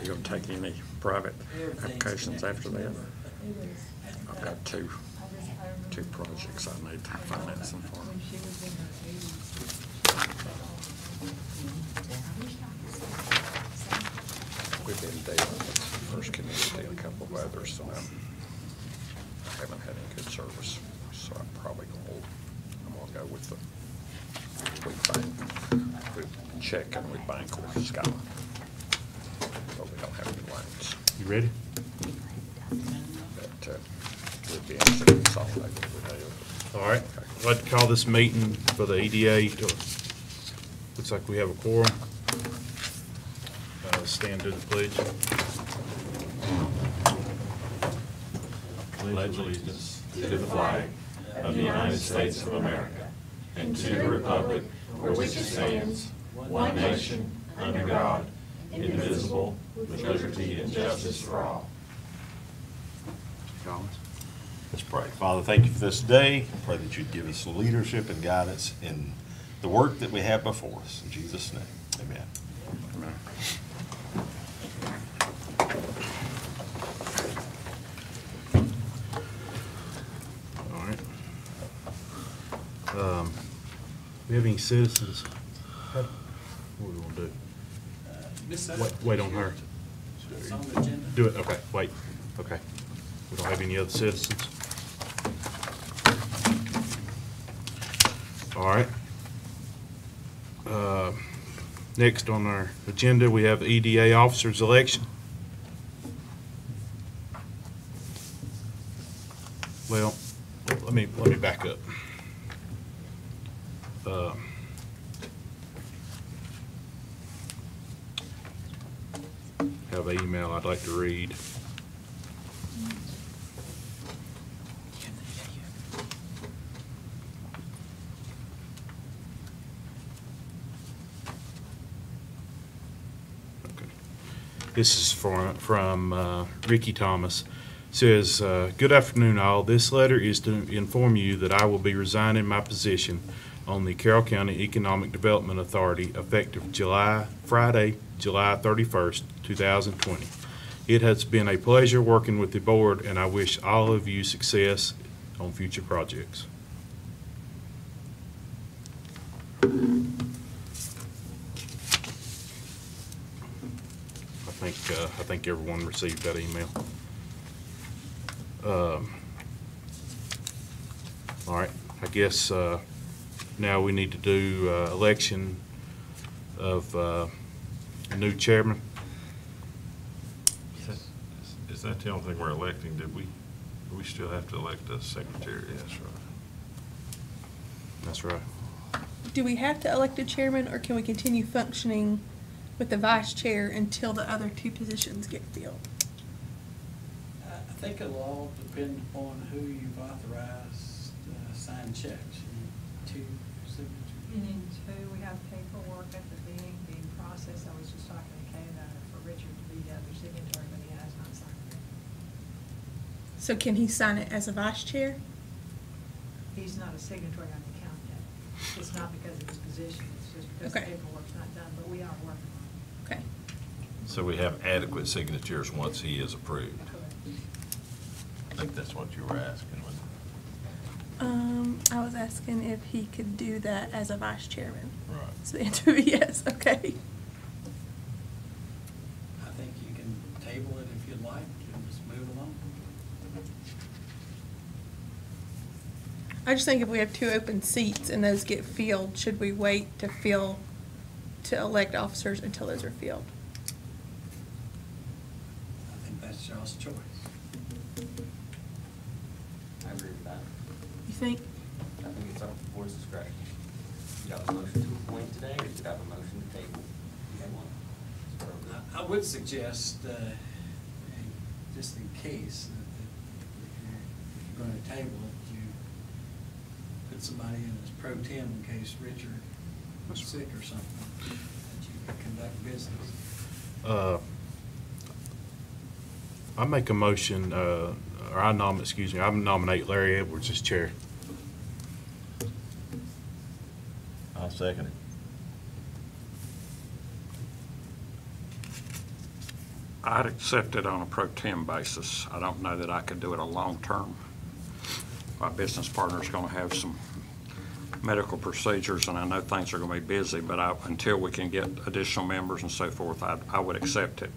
you gonna take any private applications after that? I've got two projects I need financing for. We've been dealing with First Community and a couple of others, and I haven't had any good service, so I'm probably gonna go with we check and we bank with Scotland, but we don't have any loans. You ready? But we'd be interested in consolidating with that. All right. I'd like to call this meeting for the EDA. Looks like we have a quorum. Stand to the pledge. Pledge allegiance to the flag of the United States of America and to the republic for which it stands, one nation, under God, indivisible, with liberty and justice for all. Let's pray. Father, thank you for this day. I pray that you'd give us leadership and guidance in the work that we have before us. In Jesus' name, amen. Amen. All right. We have any citizens? What are we gonna do? Wait on her. It's on the agenda. Do it, okay, wait, okay. We don't have any other citizens? All right. Next on our agenda, we have the EDA officers election. Well, let me back up. Have an email I'd like to read. Okay. This is from Ricky Thomas. Says, good afternoon all. This letter is to inform you that I will be resigning my position on the Carroll County Economic Development Authority effective Friday, July 31st, 2020. It has been a pleasure working with the board, and I wish all of you success on future projects. I think everyone received that email. All right, I guess now we need to do election of a new chairman. Is that the only thing we're electing? Do we still have to elect a secretary? Yes, right. That's right. Do we have to elect a chairman, or can we continue functioning with the vice chair until the other two positions get filled? I think it'll all depend upon who you've authorized sign checks. You need two signatures. You need two. We have paperwork at the being processed. I was just talking to Kay about it, for Richard to be the other signatory, but he has not signed it. So can he sign it as a vice chair? He's not a signatory on the account yet. It's not because of his position, it's just because the Okay. paperwork's not done, but we are working on it. Okay. So we have adequate signatures once he is approved. Correct. I think that's what you were asking, wasn't I was asking if he could do that as a vice chairman. it? Right. So the answer would be yes, okay. I think you can table it if you'd like and just move along. I just think if we have two open seats and those get filled, should we wait to elect officers until those are filled? I think that's y'all's choice. I agree with that. You think? I think it's up to the board's discretion. You have a motion to appoint today, or you could have a motion to table. You have one. It's whatever. I would suggest, just in case, that if you're going to table it, you put somebody in as pro tem in case Richard was sick or something, that you can conduct business. I make a motion, I nominate Larry Edwards as chair. I'll second it. I'd accept it on a pro tem basis. I don't know that I could do it a long term. My business partner's gonna have some medical procedures, and I know things are gonna be busy, but until we can get additional members and so forth, I would accept it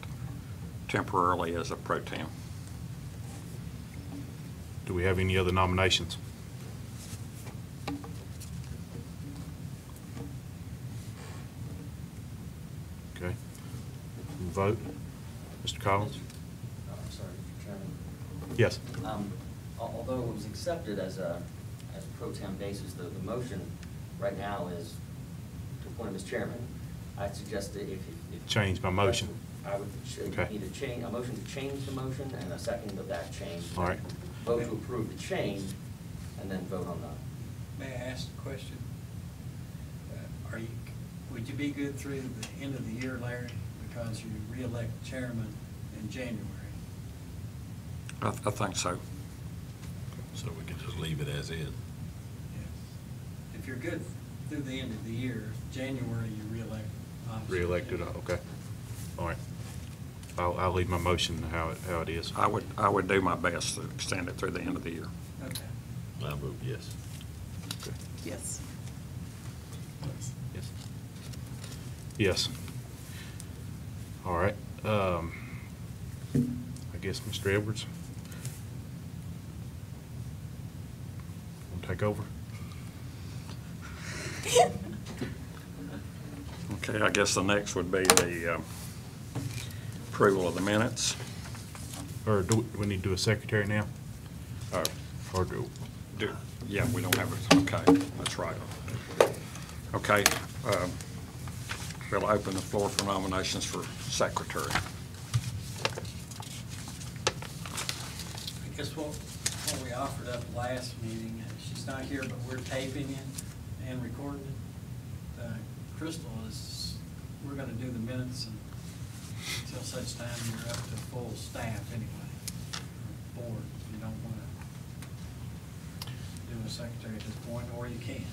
temporarily as a pro tem. Do we have any other nominations? Okay. Vote. Mr. Collins? I'm sorry, Mr. Chairman. Yes. Although it was accepted as a pro tem basis, the motion right now is to appoint him as chairman. I'd suggest that if. Change my motion. I would Okay. need a motion to change the motion and a second of that change. All right. Vote to approve the change and then vote on the. May I ask a question? Would you be good through the end of the year, Larry? Because you re-elect chairman in January. I think so. So we can just leave it as is. Yes. If you're good through the end of the year, January you re-elect. officers. Re-elected, okay. All right. I'll leave my motion how it is. I would do my best to extend it through the end of the year. Okay. I vote yes. Okay. Yes. Yes. Yes. All right. I guess Mr. Edwards. Want to take over? Okay, I guess the next would be the approval of the minutes. Or do we need to do a secretary now? Or Yeah, we don't have it. Okay, that's right. Okay, we'll open the floor for nominations for secretary. I guess what we offered up last meeting, she's not here, but we're taping it and recording it. Crystal we're gonna do the minutes until such time you're up to full staff anyway. Board, you don't wanna do a secretary at this point, or you can.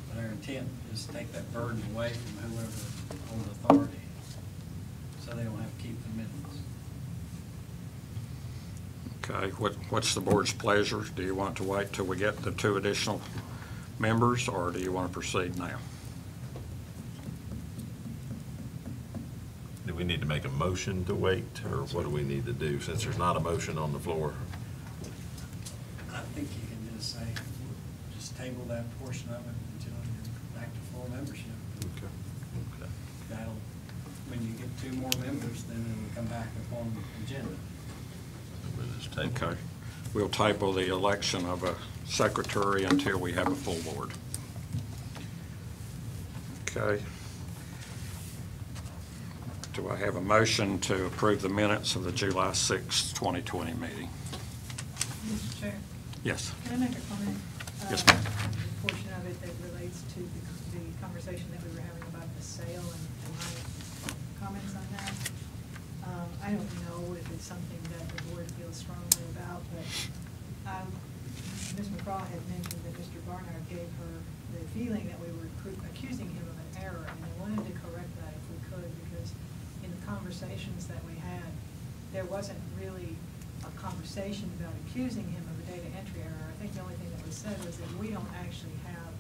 But our intent is to take that burden away from whoever holds authority, so they don't have to keep the minutes. Okay, what's the board's pleasure? Do you want to wait till we get the 2 additional members, or do you want to proceed now? Do we need to make a motion to wait, or what do we need to do, since there's not a motion on the floor? I think you can just say, just table that portion of it until you're back to full membership. Okay. That'll, when you get 2 more members, then it'll come back up on the agenda. We'll just table it. Okay, we'll table the election of a secretary until we have a full board. Okay. Do I have a motion to approve the minutes of the July 6, 2020 meeting? Mr. Chair, Yes. can I make a comment? Yes, ma'am. The portion of it that relates to the conversation that we were having about the sale and my comments on that. I don't know if it's something that the board feels strongly about, but Ms. McCraw had mentioned that Mr. Barnard gave her the feeling that we were accusing him of an error, and I wanted to correct that if we could, because in the conversations that we had, there wasn't really a conversation about accusing him of a data entry error. I think the only thing that was said was that we don't actually have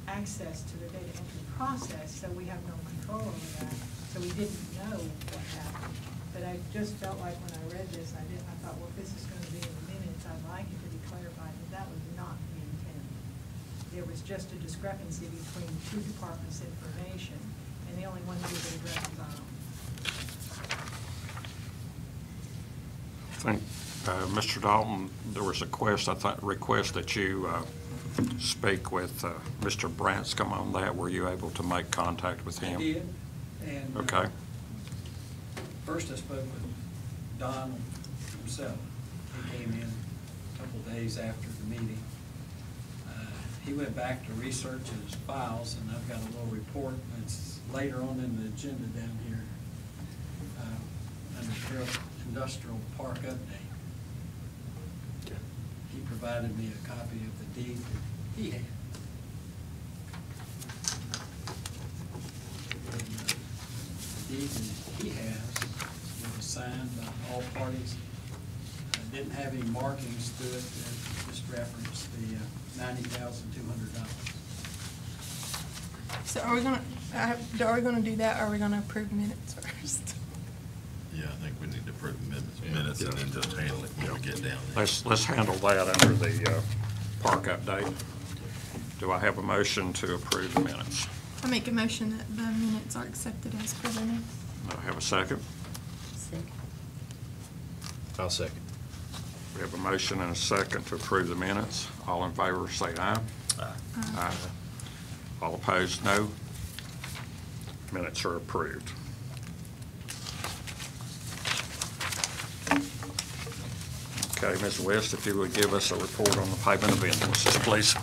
access to the data entry process, so we have no control over that, so we didn't know what happened. But I just felt like when I read this, I thought, well, if this is going to be in the minutes, I'd like it to be clarified that that was not the intent. There was just a discrepancy between 2 departments' information, and the only one who was addressed was our own. I think, Mr. Dalton, there was a request that you speak with Mr. Branscombe on that. Were you able to make contact with him? I did, and. Okay. First I spoke with Don himself. He came in a couple of days after the meeting. He went back to research his files, and I've got a little report that's later on in the agenda down here under Carroll Industrial Park update. He provided me a copy of the deed that he had. And, the deed that he has was signed by all parties. Didn't have any markings to it, just referenced the $90,200. So are we gonna do that, or are we gonna approve minutes first? Yeah, I think we need to approve minutes and then just handle it when we get down there. Let's handle that under the park update. Do I have a motion to approve the minutes? I make a motion that the minutes are accepted as presented. Do I have a second? I'll second. We have a motion and a second to approve the minutes. All in favor, say aye. Aye. All opposed, no. Minutes are approved. Okay, Ms. West, if you would give us a report on the payment of invoices, please.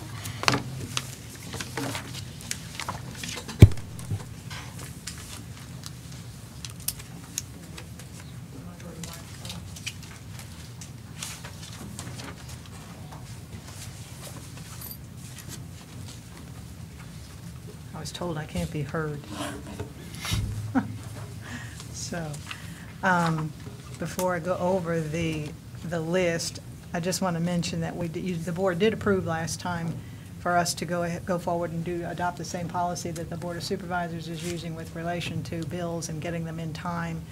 I was told I can't be heard. So, before I go over the list, I just want to mention that the board did approve last time for us to go forward and adopt the same policy that the Board of Supervisors is using with relation to bills and getting them in time,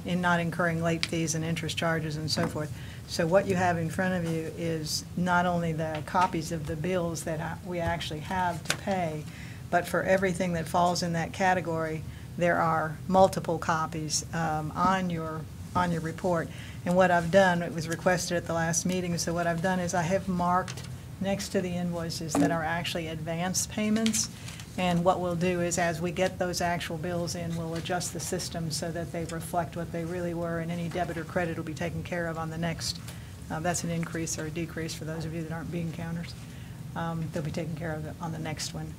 in not incurring late fees and interest charges and so forth. So what you have in front of you is not only the copies of the bills that we actually have to pay, but for everything that falls in that category, there are multiple copies on your report. And what I've done, it was requested at the last meeting, so what I've done is I have marked next to the invoices that are actually advance payments. And what we'll do is, as we get those actual bills in, we'll adjust the system so that they reflect what they really were, and any debit or credit will be taken care of on the next. That's an increase or a decrease for those of you that aren't bean counters. They'll be taken care of on the next one.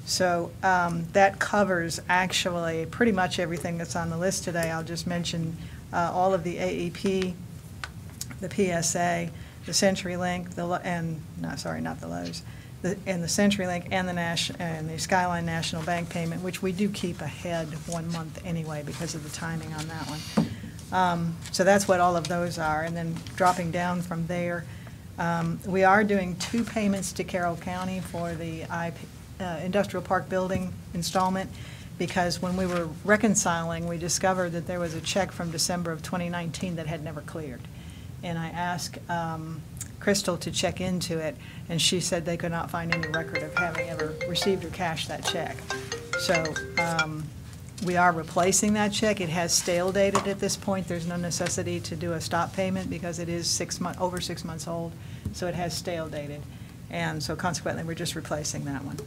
So that covers actually pretty much everything that's on the list today. I'll just mention all of the AEP, the PSA, the CenturyLink, not the Lowe's, and the CenturyLink and the Skyline National Bank payment, which we do keep ahead 1 month anyway because of the timing on that one. So that's what all of those are. And then dropping down from there, we are doing 2 payments to Carroll County for the Industrial Park Building installment, because when we were reconciling, we discovered that there was a check from December of 2019 that had never cleared. And I asked Crystal to check into it, and she said they could not find any record of having ever received or cashed that check. So we are replacing that check. It has stale dated at this point. There's no necessity to do a stop payment because it is over 6 months old, so it has stale dated. And so consequently, we're just replacing that one.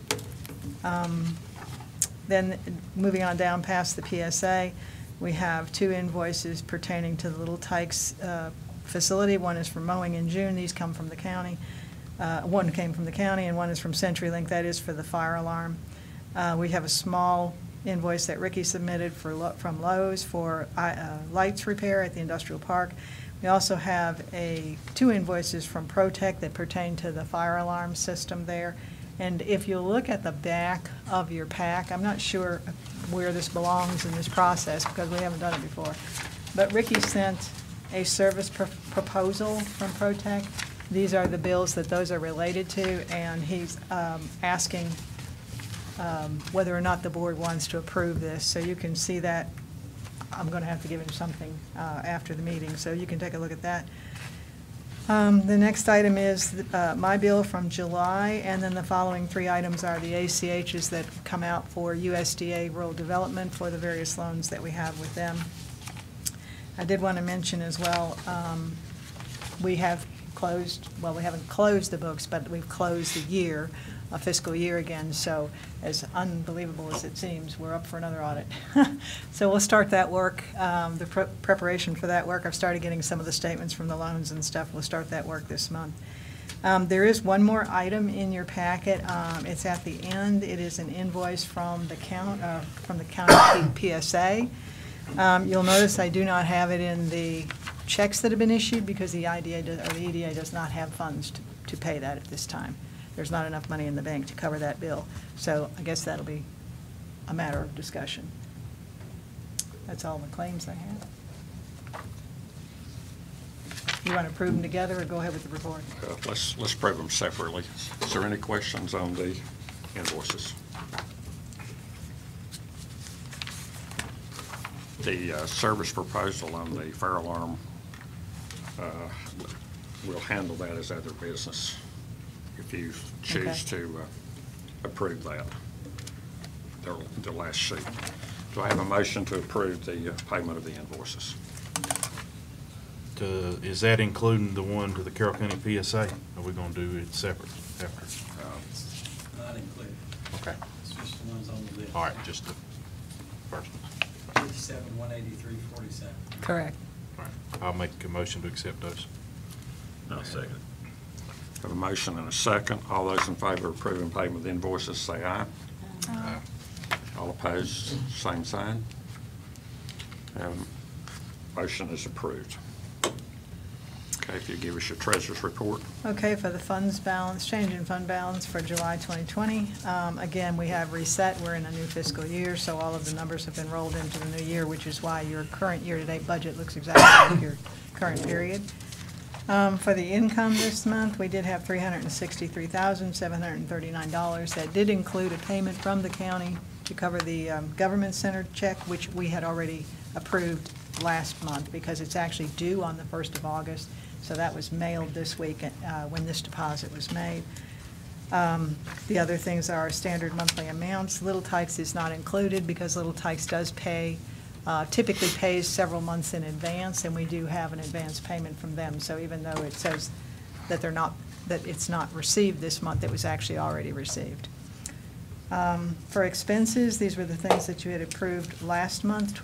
Then moving on down past the PSA, we have 2 invoices pertaining to the Little Tykes facility. One is for mowing in June. These come from the county. One came from the county, and one is from CenturyLink. That is for the fire alarm. We have a small invoice that Ricky submitted from Lowe's for lights repair at the industrial park. We also have 2 invoices from ProTech that pertain to the fire alarm system there. And if you look at the back of your pack, I'm not sure where this belongs in this process because we haven't done it before, but Ricky sent a service proposal from ProTech. These are the bills that those are related to, and he's asking whether or not the board wants to approve this. So you can see that. I'm going to have to give him something after the meeting, so you can take a look at that. The next item is my bill from July, and then the following 3 items are the ACHs that come out for USDA Rural Development for the various loans that we have with them. I did want to mention as well, we have closed, well, we haven't closed the books, but we've closed the year, a fiscal year again, so as unbelievable as it seems, we're up for another audit. So we'll start that work, the preparation for that work. I've started getting some of the statements from the loans and stuff. We'll start that work this month. There is one more item in your packet. It's at the end. It is an invoice from the county PSA. You'll notice I do not have it in the checks that have been issued because the EDA does not have funds to pay that at this time. There's not enough money in the bank to cover that bill. So I guess that'll be a matter of discussion. That's all the claims I have. You want to approve them together or go ahead with the report? Let's prove them separately. Is there any questions on the invoices? The service proposal on the fire alarm, we'll handle that as other business if you choose Okay. to approve that, the last sheet. Do I have a motion to approve the payment of the invoices? Is that including the one to the Carroll County PSA? Are we gonna do it separate after? It's not included. Okay. It's just the ones on the list. All right, just the first one. 57, 183, 47. Correct. All right, I'll make a motion to accept those. I'll second. Have a motion and a second. All those in favor of approving payment of the invoices, say aye. Aye. All opposed, same sign. Motion is approved. Okay, if you give us your treasurer's report. Okay, for the funds balance, change in fund balance for July 2020. Again, we have reset. We're in a new fiscal year, so all of the numbers have been rolled into the new year, which is why your current year-to-date budget looks exactly like your current period. For the income this month, we did have $363,739. That did include a payment from the county to cover the government center check, which we had already approved last month because it's actually due on the 1st of August. So that was mailed this week when this deposit was made. The other things are standard monthly amounts. Little Tykes is not included because Little Tykes does pay, typically pays several months in advance, and we do have an advance payment from them. So even though it says that that it's not received this month, it was actually already received. For expenses, these were the things that you had approved last month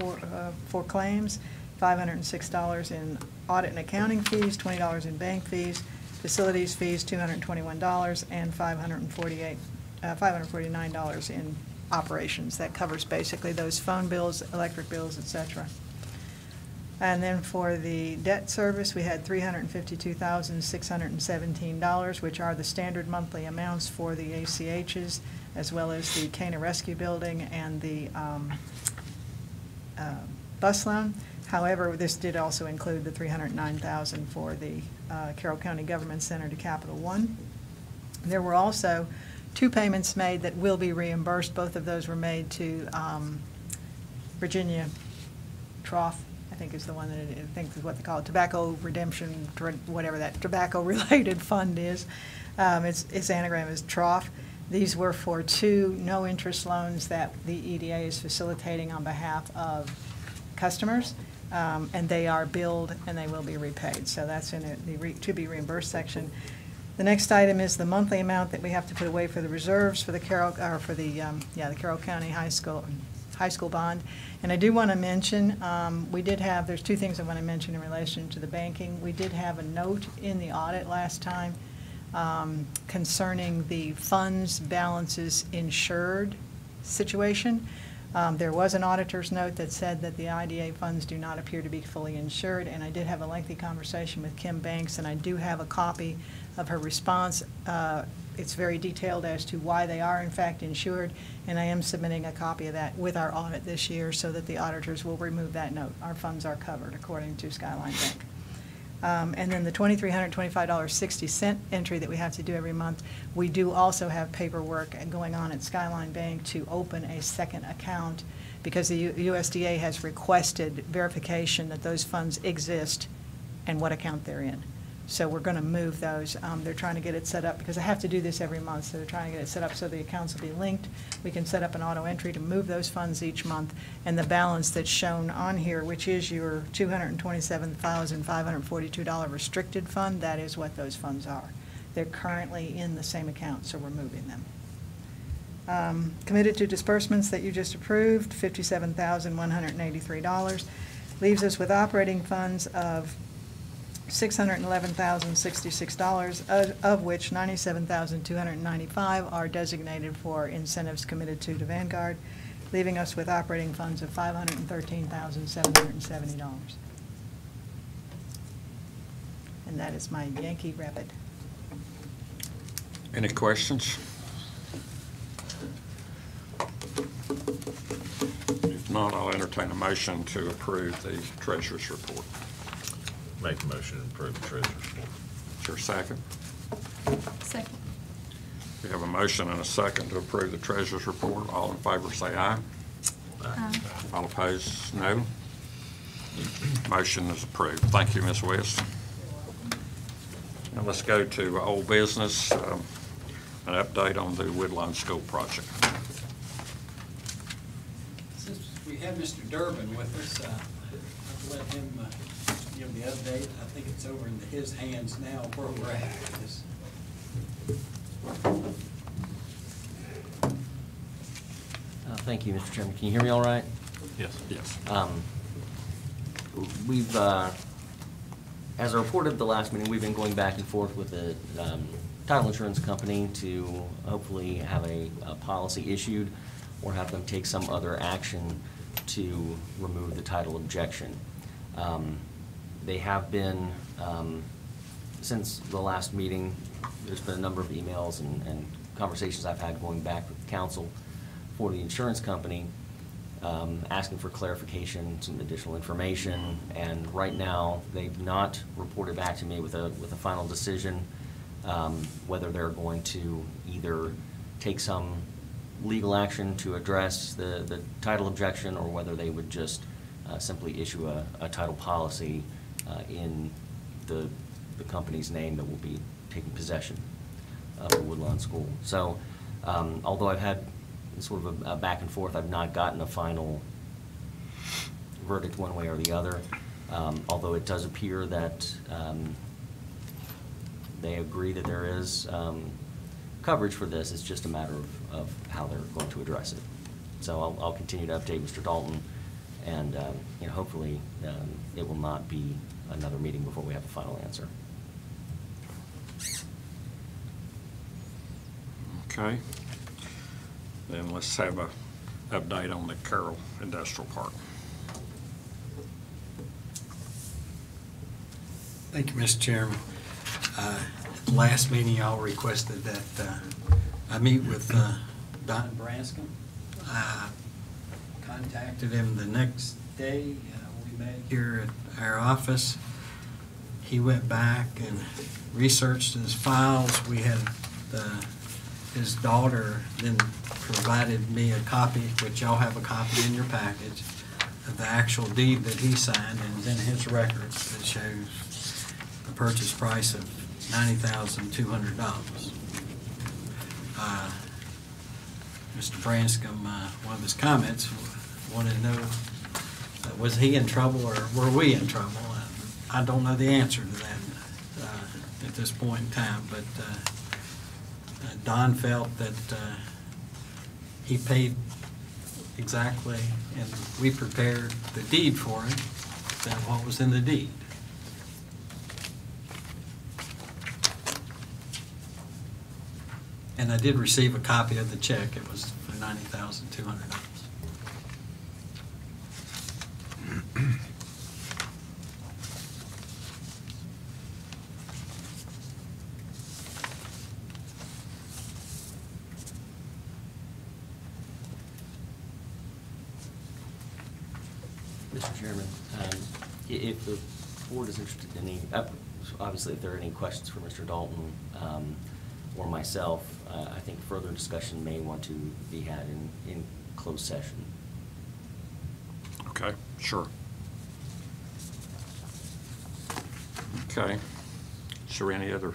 for claims. $506 in audit and accounting fees, $20 in bank fees, facilities fees, $221, and $549 in operations. That covers basically those phone bills, electric bills, et cetera. And then for the debt service, we had $352,617, which are the standard monthly amounts for the ACHs, as well as the Cana Rescue Building and the bus loan. However, this did also include the $309,000 for the Carroll County Government Center to Capital One. There were also 2 payments made that will be reimbursed. Both of those were made to Virginia Trough, I think is the one that I think is what they call it, Tobacco Redemption, whatever that tobacco-related fund is. Its anagram is Trough. These were for 2 no-interest loans that the EDA is facilitating on behalf of customers, and they are billed and they will be repaid. So that's in the to be reimbursed section. The next item is the monthly amount that we have to put away for the reserves for the Carroll County High School bond. And I do want to mention, there's 2 things I want to mention in relation to the banking. We did have a note in the audit last time concerning the funds balances insured situation. There was an auditor's note that said that the IDA funds do not appear to be fully insured, and I did have a lengthy conversation with Kim Banks, and I do have a copy of her response. It's very detailed as to why they are in fact insured, and I am submitting a copy of that with our audit this year so that the auditors will remove that note. Our funds are covered according to Skyline Bank. And then the $2,325.60 entry that we have to do every month, we do also have paperwork going on at Skyline Bank to open a second account because the USDA has requested verification that those funds exist and what account they're in. So we're going to move those. They're trying to get it set up because I have to do this every month, so they're trying to get it set up so the accounts will be linked. We can set up an auto entry to move those funds each month, and the balance that's shown on here, which is your $227,542 restricted fund, that is what those funds are. They're currently in the same account, so we're moving them. Committed to disbursements that you just approved, $57,183, leaves us with operating funds of $611,066, of which $97,295 are designated for incentives committed to Vanguard, leaving us with operating funds of $513,770. And that is my Yankee Rapid. Any questions? If not, not, I'll entertain a motion to approve the treasurer's report. Make a motion to approve the treasurer's report. Is there a second? Second. We have a motion and a second to approve the treasurer's report. All in favor say aye. All opposed, no. Motion is approved. Thank you, Ms. West. Now let's go to old business, an update on the Woodlawn School project. Since we have Mr. Durbin with us, I'll let him give the update. I think it's over into his hands now where we're at with this. Thank you, Mr. Chairman. Can you hear me all right? Yes. Yes. We've, as I reported at the last meeting, we've been going back and forth with the title insurance company to hopefully have a policy issued or have them take some other action to remove the title objection. They have been, since the last meeting, there's been a number of emails and conversations I've had going back with counsel for the insurance company, asking for clarification, some additional information, and right now, they've not reported back to me with a final decision, whether they're going to either take some legal action to address the title objection, or whether they would just simply issue a title policy in the company's name that will be taking possession of the Woodlawn School. So, although I've had sort of a back and forth, I've not gotten a final verdict one way or the other, although it does appear that they agree that there is coverage for this. It's just a matter of how they're going to address it. So I'll continue to update Mr. Dalton, and hopefully it will not be another meeting before we have a final answer. Okay. Then let's have a update on the Carroll Industrial Park. Thank you, Mr. Chairman. At the last meeting, y'all requested that I meet with Don Branscombe. I contacted him the next day. We met here at our office. He went back and researched his files. We had his daughter then provided me a copy, which y'all have a copy in your package, of the actual deed that he signed, and then his records that shows the purchase price of $90,200. Mr. Branscombe, one of his comments, wanted to know, was he in trouble or were we in trouble? I don't know the answer to that at this point in time, but Don felt that he paid exactly, and we prepared the deed for him, than what was in the deed. And I did receive a copy of the check. It was for $90,200. Mr. Chairman, if the board is interested in any, obviously if there are any questions for Mr. Dalton or myself, I think further discussion may want to be had in closed session. Okay, sure. Okay. Is there any other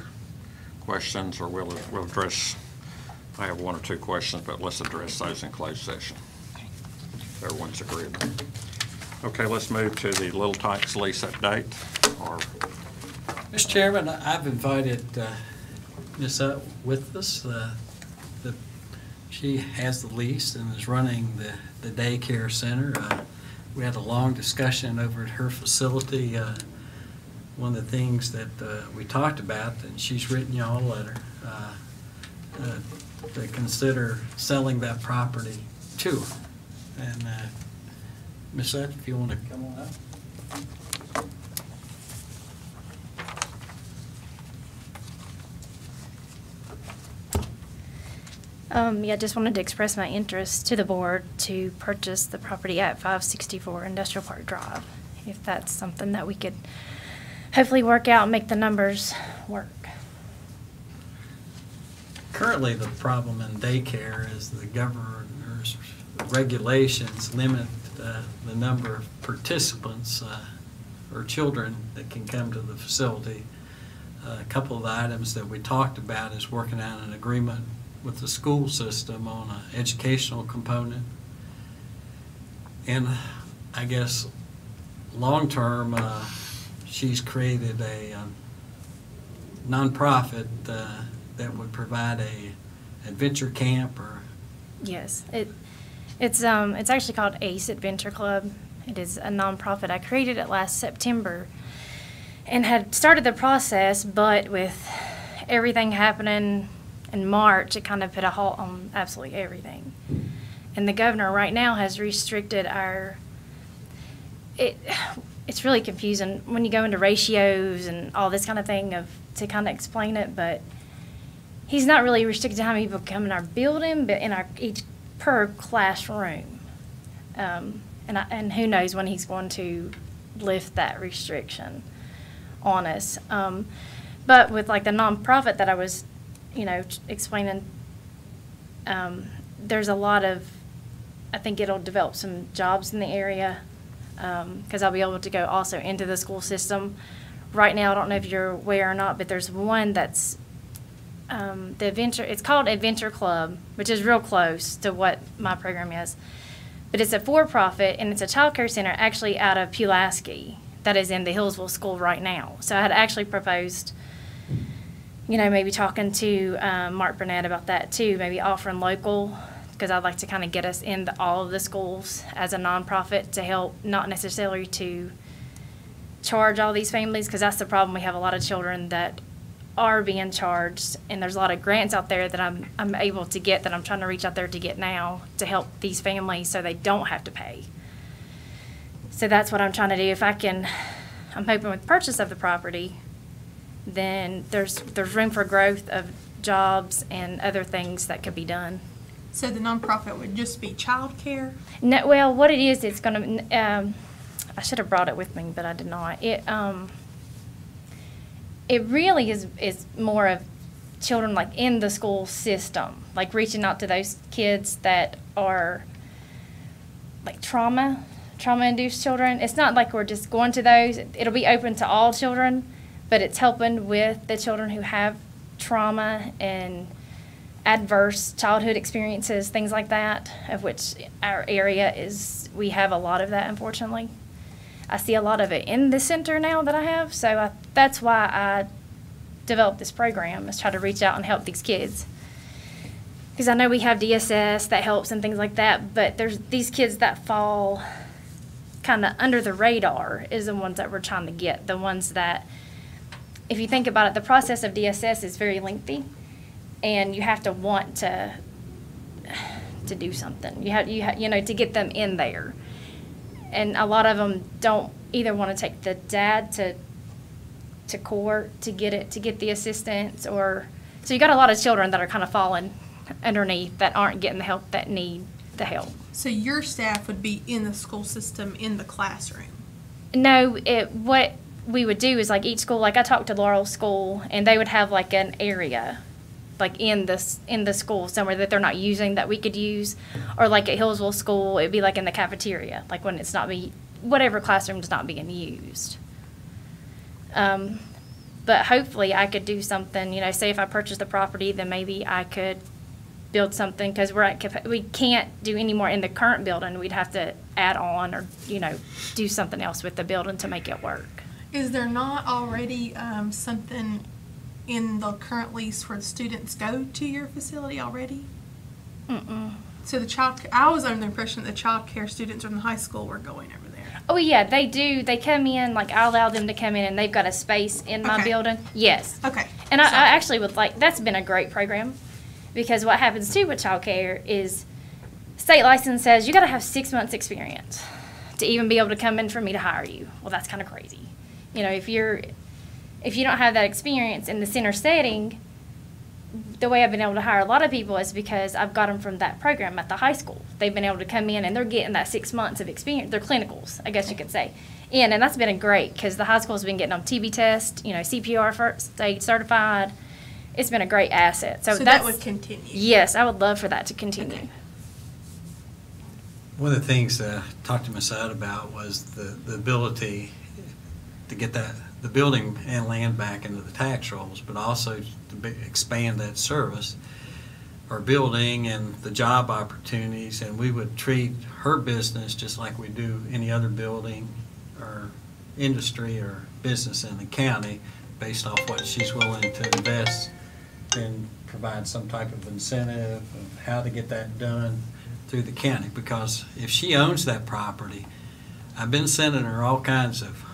questions, or we'll address, I have one or two questions, but let's address those in closed session. Everyone's agreeable. Okay, let's move to the Little Tykes lease update. Mr. Chairman, I've invited Ms. Up with us. She has the lease and is running the daycare center. We had a long discussion over at her facility. One of the things that we talked about, and she's written y'all a letter, to consider selling that property to her. And Ms. Up, if you want to come on up. Yeah, just wanted to express my interest to the board to purchase the property at 564 Industrial Park Drive, if that's something that we could hopefully work out and make the numbers work. Currently, the problem in daycare is the governor's regulations limit the number of participants or children that can come to the facility. A couple of the items that we talked about is working out an agreement with the school system on an educational component. And I guess long-term, she's created a nonprofit that would provide a adventure camp or. Yes, it's actually called ACE Adventure Club. It is a nonprofit. I created it last September and had started the process, but with everything happening in March, it kind of put a halt on absolutely everything. And the governor right now has restricted it's really confusing when you go into ratios and all this kind of thing to kind of explain it, but he's not really restricted how many people come in our building, but in each per classroom. And who knows when he's going to lift that restriction on us. But with like the nonprofit that I was, explaining, there's a lot of, I think it'll develop some jobs in the area, because I'll be able to go also into the school system. Right now, I don't know if you're aware or not, but there's one that's it's called Adventure Club, which is real close to what my program is. But it's a for-profit, and it's a child care center actually out of Pulaski that is in the Hillsville School right now. So I had actually proposed, maybe talking to Mark Burnett about that too, maybe offering local, because I'd like to kind of get us into all of the schools as a nonprofit to help, not necessarily to charge all these families, because that's the problem. We have a lot of children that are being charged, and there's a lot of grants out there that I'm able to get, that I'm trying to reach out there to get now to help these families so they don't have to pay. So that's what I'm trying to do. If I can, I'm hoping with purchase of the property, then there's room for growth of jobs and other things that could be done. So the nonprofit would just be child care? No, well, what it is, it's going to, I should have brought it with me, but I did not. It really is more of children like in the school system, like reaching out to those kids that are like trauma-induced children. It's not like we're just going to those. It'll be open to all children, but it's helping with the children who have trauma and adverse childhood experiences, things like that, of which our area we have a lot of that, unfortunately. I see a lot of it in the center now that I have, so that's why I developed this program, is try to reach out and help these kids. Because I know we have DSS that helps and things like that, but there's these kids that fall kind of under the radar is the ones that we're trying to get. The ones that, if you think about it, the process of DSS is very lengthy, and you have to want to do something. You have to get them in there. And a lot of them don't either want to take the dad to court to get the assistance, or so you got a lot of children that are kind of falling underneath that aren't getting the help that need the help. So your staff would be in the school system in the classroom? No, what we would do is like each school, like I talked to Laurel School, and they would have like an area like in the school somewhere that they're not using that we could use, or like at Hillsville School, it'd be like in the cafeteria, like when it's not whatever classroom is not being used. But hopefully I could do something, say if I purchased the property, then maybe I could build something, because we can't do any more in the current building. We'd have to add on or, do something else with the building to make it work. Is there not already something in the current lease where the students go to your facility already? Mm-mm. So I was under the impression that the child care students from the high school were going over there. Oh yeah, they do. They come in, like I allow them to come in, and they've got a space in my building. Yes. Okay. And I actually would that's been a great program, because what happens too with child care is state license says you got to have 6 months experience to even be able to come in for me to hire you. Well, that's kind of crazy. If you don't have that experience in the center setting, the way I've been able to hire a lot of people is because I've got them from that program at the high school. They've been able to come in and they're getting that 6 months of experience. They're clinicals, I guess you could say. And that's been great because the high school's been getting them TB test, CPR first aid certified. It's been a great asset. So that would continue? Yes, I would love for that to continue. Okay. One of the things I talked to Ms. Udd about was the ability to get the building and land back into the tax rolls, but also to expand that service or building and the job opportunities, and we would treat her business just like we do any other building or industry or business in the county based off what she's willing to invest, then provide some type of incentive of how to get that done through the county. Because if she owns that property, I've been sending her all kinds of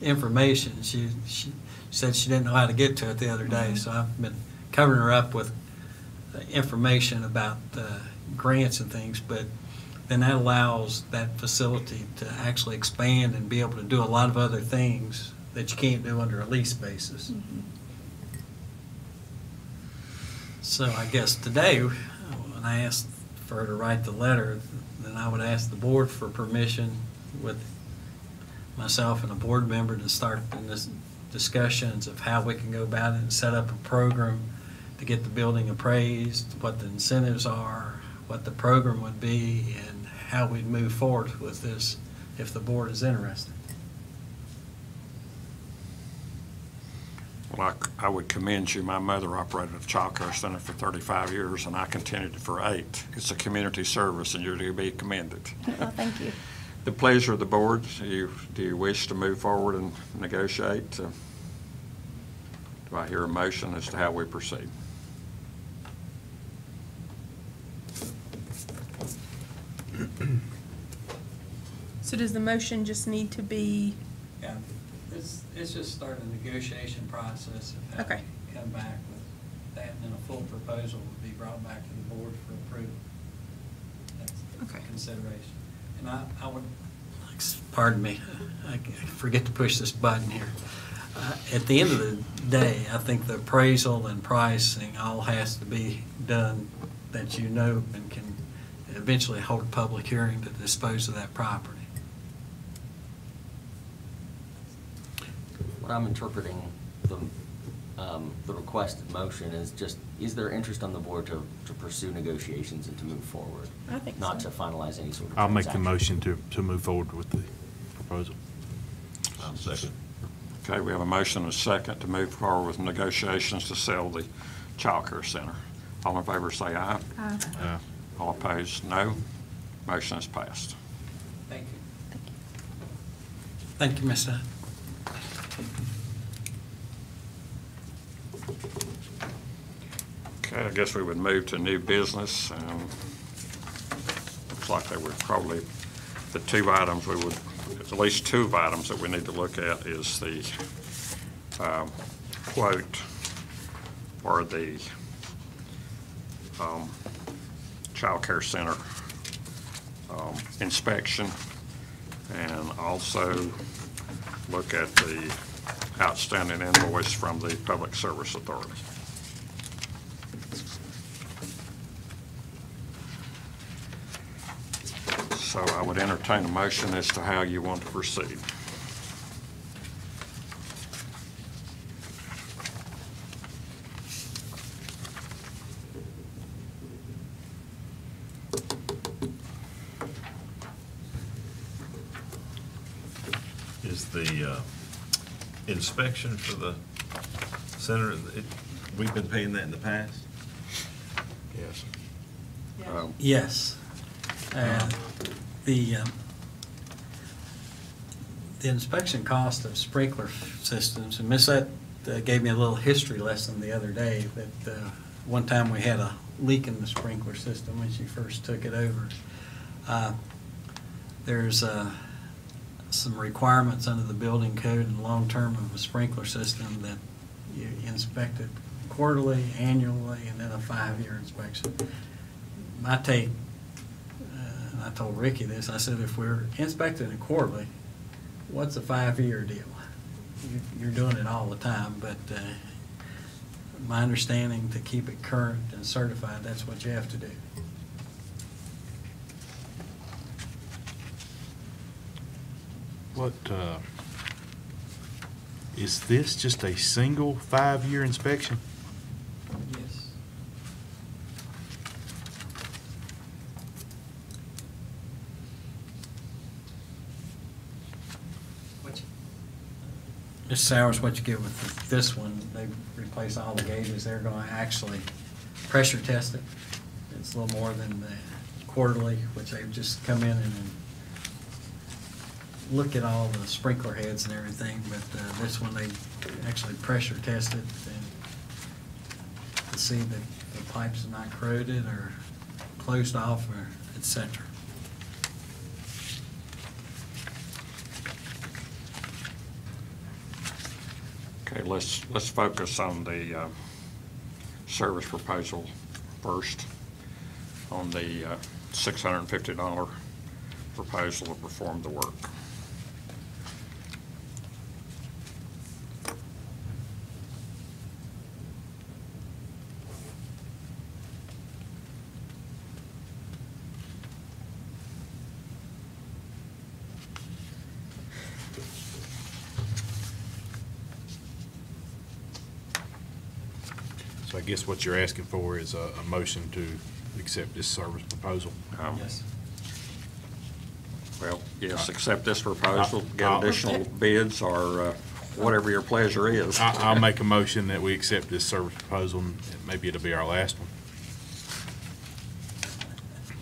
information. She said she didn't know how to get to it the other day, so I've been covering her up with information about grants and things, but then that allows that facility to actually expand and be able to do a lot of other things that you can't do under a lease basis. Mm-hmm. So I guess today, when I asked for her to write the letter, then I would ask the board for permission with myself and a board member to start in this discussions of how we can go about it and set up a program to get the building appraised, what the incentives are, what the program would be, and how we'd move forward with this if the board is interested. Well, I would commend you. My mother operated a child care center for 35 years, and I continued it for 8. It's a community service, and you're to be commended. Well, thank you. The pleasure of the board. Do you wish to move forward and negotiate? Do I hear a motion as to how we proceed? So does the motion just need to be, Yeah, it's just starting a negotiation process of how Okay. we come back with that, and then a full proposal will be brought back to the board for approval. That's Okay. consideration. And I would, pardon me, I forget to push this button here. At the end of the day, I think the appraisal and pricing all has to be done that you know and can eventually hold a public hearing to dispose of that property. What I'm interpreting the requested motion is just, is there interest on the board to pursue negotiations and to move forward? I think Not so. to finalize any sort of I'll make the transaction. motion to move forward with the proposal. I'm second. Okay, we have a motion and a second to move forward with negotiations to sell the child care center. All in favor say aye. Aye. All opposed, no. Motion is passed. Thank you. Thank you, Ms. Udd. Okay, I guess we would move to new business. Looks like there would probably, the two items we would, at least two items that we need to look at is the quote for the child care center inspection, and also look at the outstanding invoice from the Public Service Authority. So I would entertain a motion as to how you want to proceed. Is the inspection for the center, we've been paying that in the past? Yes. Yes. The inspection cost of sprinkler systems, and Ms. Udd gave me a little history lesson the other day that one time we had a leak in the sprinkler system when she first took it over. There's some requirements under the building code and long-term of a sprinkler system that you inspect it quarterly, annually, and then a 5-year inspection. My take, and I told Ricky this, I said, if we're inspecting it quarterly, what's a 5-year deal? You're doing it all the time, but my understanding, to keep it current and certified, that's what you have to do. What, is this just a single 5-year inspection? Yes. Mr. Sowers, what you get with this one, they replace all the gauges. They're going to actually pressure test it. It's a little more than the quarterly, which they've just come in and look at all the sprinkler heads and everything, but this one, they actually pressure test it and to see that the pipes are not corroded or closed off or et cetera. Okay, let's focus on the service proposal first, on the $650 proposal to perform the work. So I guess what you're asking for is a motion to accept this service proposal. Yes. Well, yes, accept this proposal, get I'll- additional bids, or whatever your pleasure is. I'll make a motion that we accept this service proposal, and maybe it'll be our last one.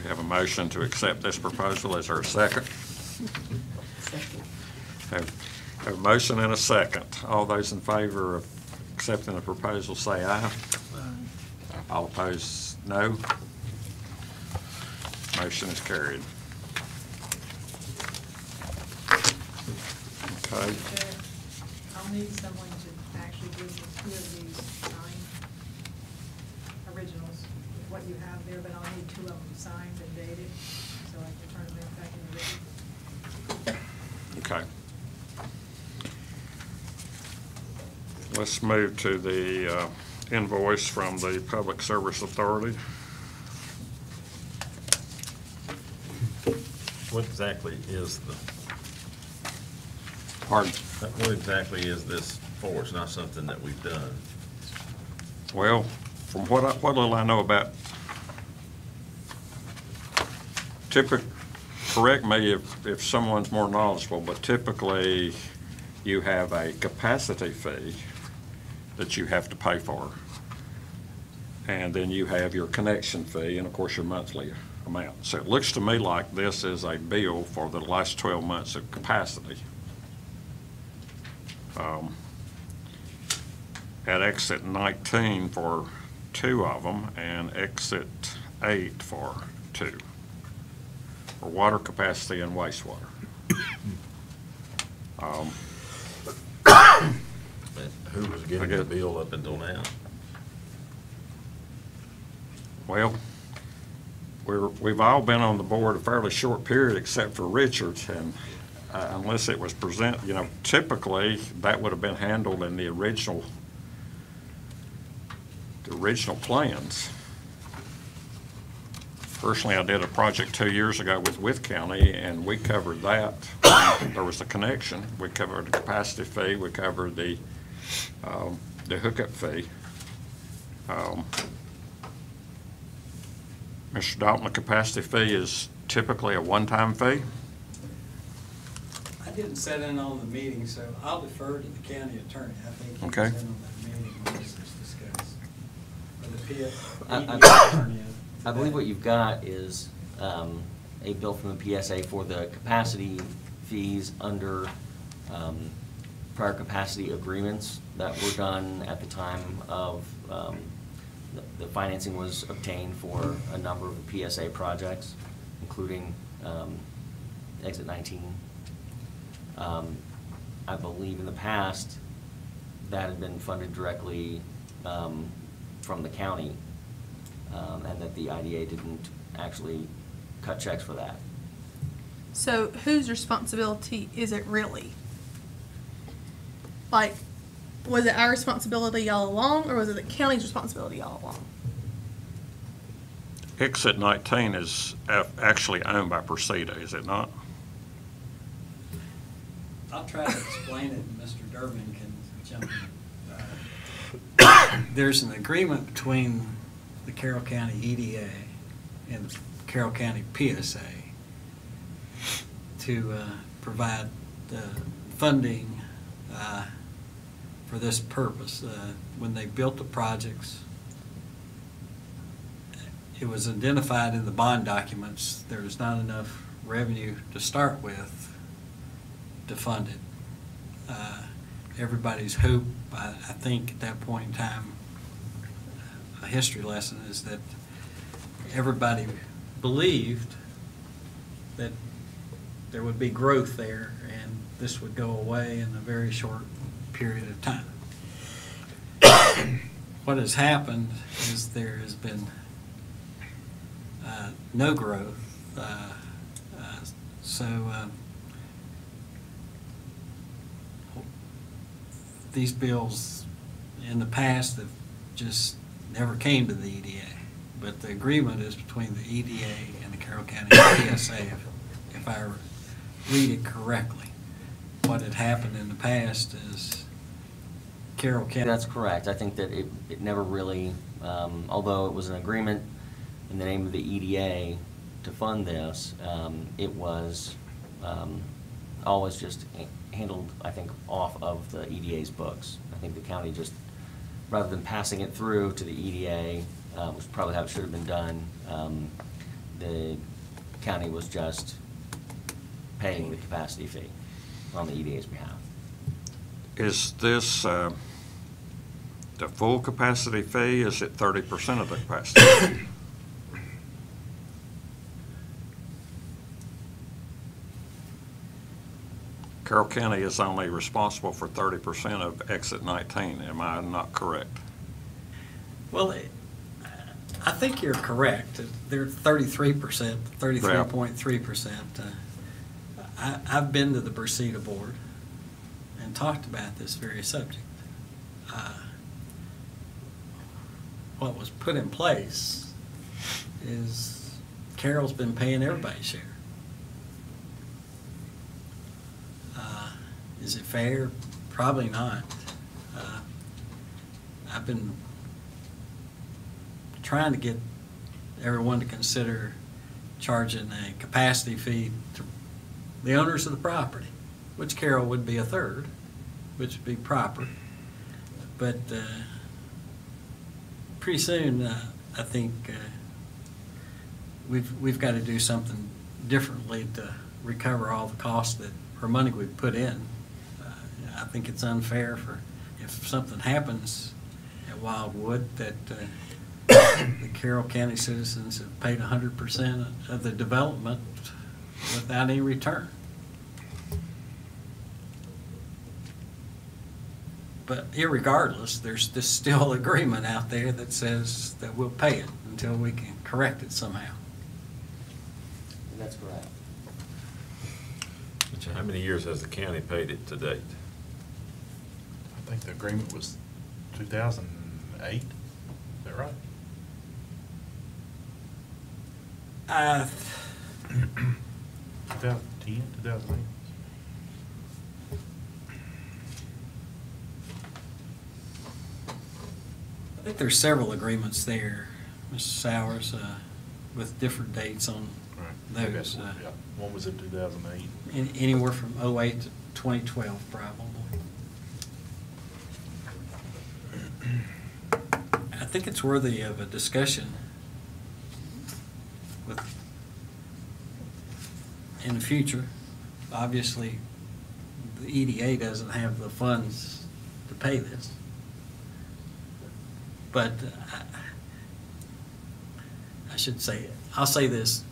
We have a motion to accept this proposal. Is there a second? Have a motion and a second. All those in favor of accepting the proposal say aye. All opposed, no. Motion is carried. Okay. Chair, I'll need someone to actually give me 2 of these signed originals, with what you have there, but I'll need 2 of them signed and dated, so I can turn them back in the written. Okay. Let's move to the invoice from the Public Service Authority. What exactly is Pardon? what exactly is this for? It's not something that we've done. Well, from what little I know about, correct me if someone's more knowledgeable, but typically you have a capacity fee that you have to pay for. And then you have your connection fee and, of course, your monthly amount. So it looks to me like this is a bill for the last 12 months of capacity. At exit 19 for 2 of them and exit 8 for 2, for water capacity and wastewater. Who was getting the bill up until now? Well, we've all been on the board a fairly short period except for Richards, and unless it was typically that would have been handled in the original plans. Personally, I did a project 2 years ago with County, and we covered that. There was a connection. We covered the capacity fee. We covered the hookup fee. Mr. Dalton, the capacity fee is typically a one-time fee. I didn't sit in on the meeting, so I'll defer to the county attorney. I think he Okay. was in on that meeting when this was discussed. Or the I- attorney. I believe what you've got is a bill from the PSA for the capacity fees under prior capacity agreements that were done at the time of the financing was obtained for a number of PSA projects, including Exit 19. I believe in the past, that had been funded directly from the county, and that the IDA didn't actually cut checks for that. So whose responsibility is it really? Like, was it our responsibility all along, or was it the county's responsibility all along? Exit 19 is actually owned by Precita, is it not? I'll try to explain it, and Mr. Durbin can jump in. There's an agreement between the Carroll County EDA and the Carroll County PSA to provide funding for this purpose. When they built the projects, it was identified in the bond documents there was not enough revenue to start with to fund it. Everybody's hope, I think at that point in time, a history lesson is that everybody believed that there would be growth there and this would go away in a very short period of time. What has happened is there has been no growth. These bills in the past have just never came to the EDA. But the agreement is between the EDA and the Carroll County PSA, if I read it correctly. What had happened in the past is Carroll County. That's correct. I think that it never really, although it was an agreement in the name of the EDA to fund this, it was always just handled, I think, off of the EDA's books. I think the county just, rather than passing it through to the EDA, which is probably how it should have been done, the county was just paying the capacity fee on the EDA's behalf. Is this the full capacity fee? Is it 30% of the capacity? Carroll County is only responsible for 30% of Exit 19. Am I not correct? Well, I think you're correct. They're 33%, 33.3%. I've been to the Precita board and talked about this very subject. What was put in place is Carroll's been paying everybody's share. Is it fair? Probably not. I've been trying to get everyone to consider charging a capacity fee to the owners of the property, which Carroll would be a third, which would be proper. But pretty soon, I think we've got to do something differently to recover all the costs that or money we've put in. I think it's unfair for if something happens at Wildwood that the Carroll County citizens have paid 100% of the development without any return. But irregardless, there's this still agreement out there that says that we'll pay it until we can correct it somehow. That's correct. How many years has the county paid it to date? I think the agreement was 2008. Is that right? 2010, 2008. I think there's several agreements there, Mr. Sowers, with different dates on Right. those. Yeah. One was in 2008. Anywhere from 2008 to 2012, probably. I think it's worthy of a discussion with, in the future. Obviously, the EDA doesn't have the funds to pay this. But I should say, I'll say this,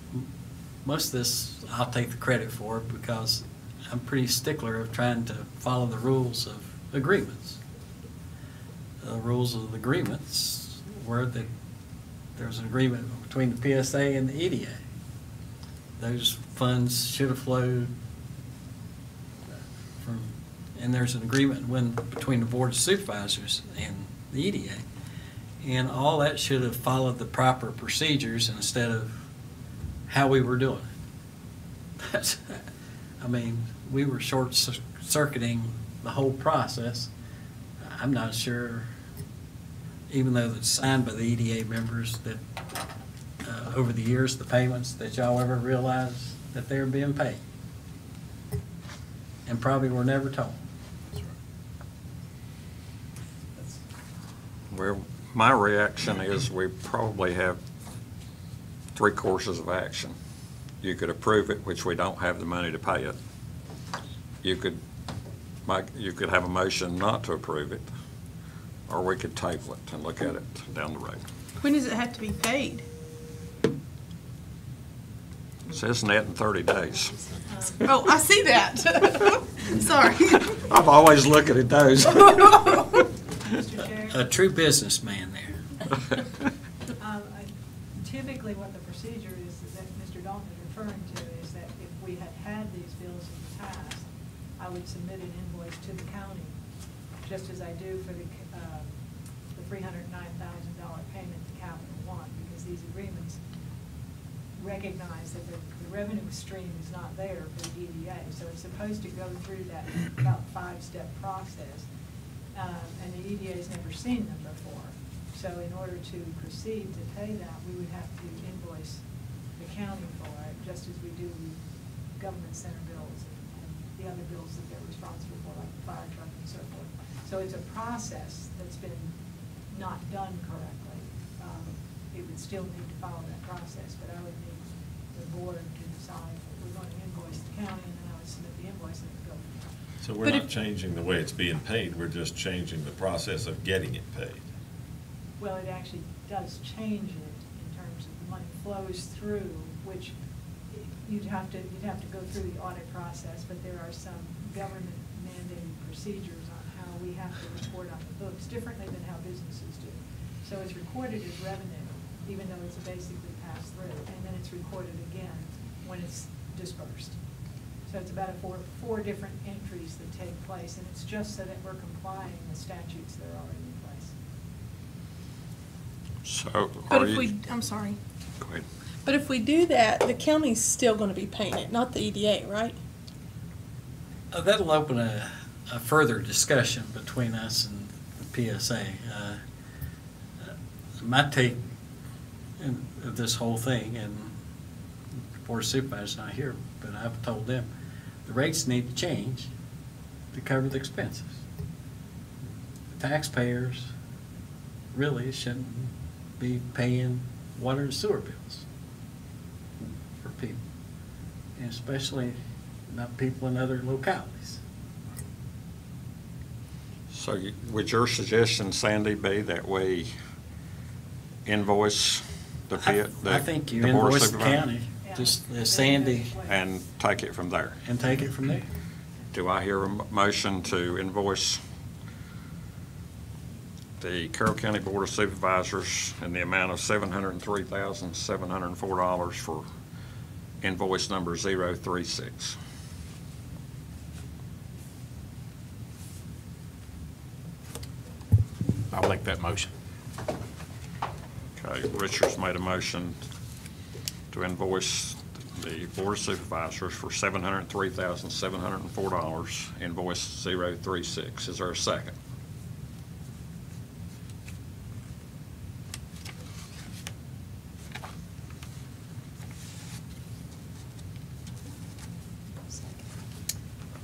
most of this I'll take the credit for because I'm pretty stickler of trying to follow the rules of agreements. The rules of the agreements were that there was an agreement between the PSA and the EDA. Those funds should have flowed from and there's an agreement between the Board of Supervisors and the EDA. And all that should have followed the proper procedures instead of how we were doing it. That's, I mean, we were short-circuiting the whole process. I'm not sure, even though it's signed by the EDA members, that over the years, the payments, that y'all ever realized that they were being paid. And probably were never told. Well, my reaction is we probably have 3 courses of action. You could approve it, which we don't have the money to pay it. You could have a motion not to approve it, or we could table it and look at it down the road. When does it have to be paid? It says net in 30 days. Oh, I see that. Sorry. I'm always looking at those. Mr. Chair? A true businessman there. Typically, what the procedure is that Mr. Dalton is referring to is that if we had these bills in the past, I would submit an invoice to the county, just as I do for the $309,000 payment to Capital One, because these agreements recognize that the revenue stream is not there for the EDA. So it's supposed to go through that about 5-step process, and the EDA's never seen them before. So in order to proceed to pay that, we would have to invoice the county for it, just as we do government center bills and the other bills that they're responsible for, like the fire truck and so forth. So it's a process that's been not done correctly. It would still need to follow that process, but I would need the board to decide if we're going to invoice the county, and then I would submit the invoice and it would go from there. So we're not changing the way it's being paid, we're just changing the process of getting it paid. Well, it actually does change it in terms of the money flows through, which you'd have to go through the audit process, but there are some government mandated procedures on how we have to report on the books differently than how businesses do. So it's recorded as revenue, even though it's basically passed through, and then it's recorded again when it's dispersed. So it's about four different entries that take place, and it's just so that we're complying with statutes that are already in place. So, But are if you? I'm sorry. Go ahead. But if we do that, the county's still going to be paying it, not the EDA, right? That'll open a further discussion between us and the PSA. My take of this whole thing, and the Board of Supervisors not here, but I've told them, the rates need to change to cover the expenses. The taxpayers really shouldn't be paying water and sewer bills for people, and especially not people in other localities. So would your suggestion, Sandy, be that we invoice the pit? I think you the Board of invoice the Supervisors, county, just as Sandy, and take it from there? and take it from there. Do I hear a motion to invoice the Carroll County Board of Supervisors in the amount of $703,704 for invoice number 036? I'll make that motion. Okay, Richard's made a motion to invoice the Board of Supervisors for $703,704, invoice 036. Is there a second?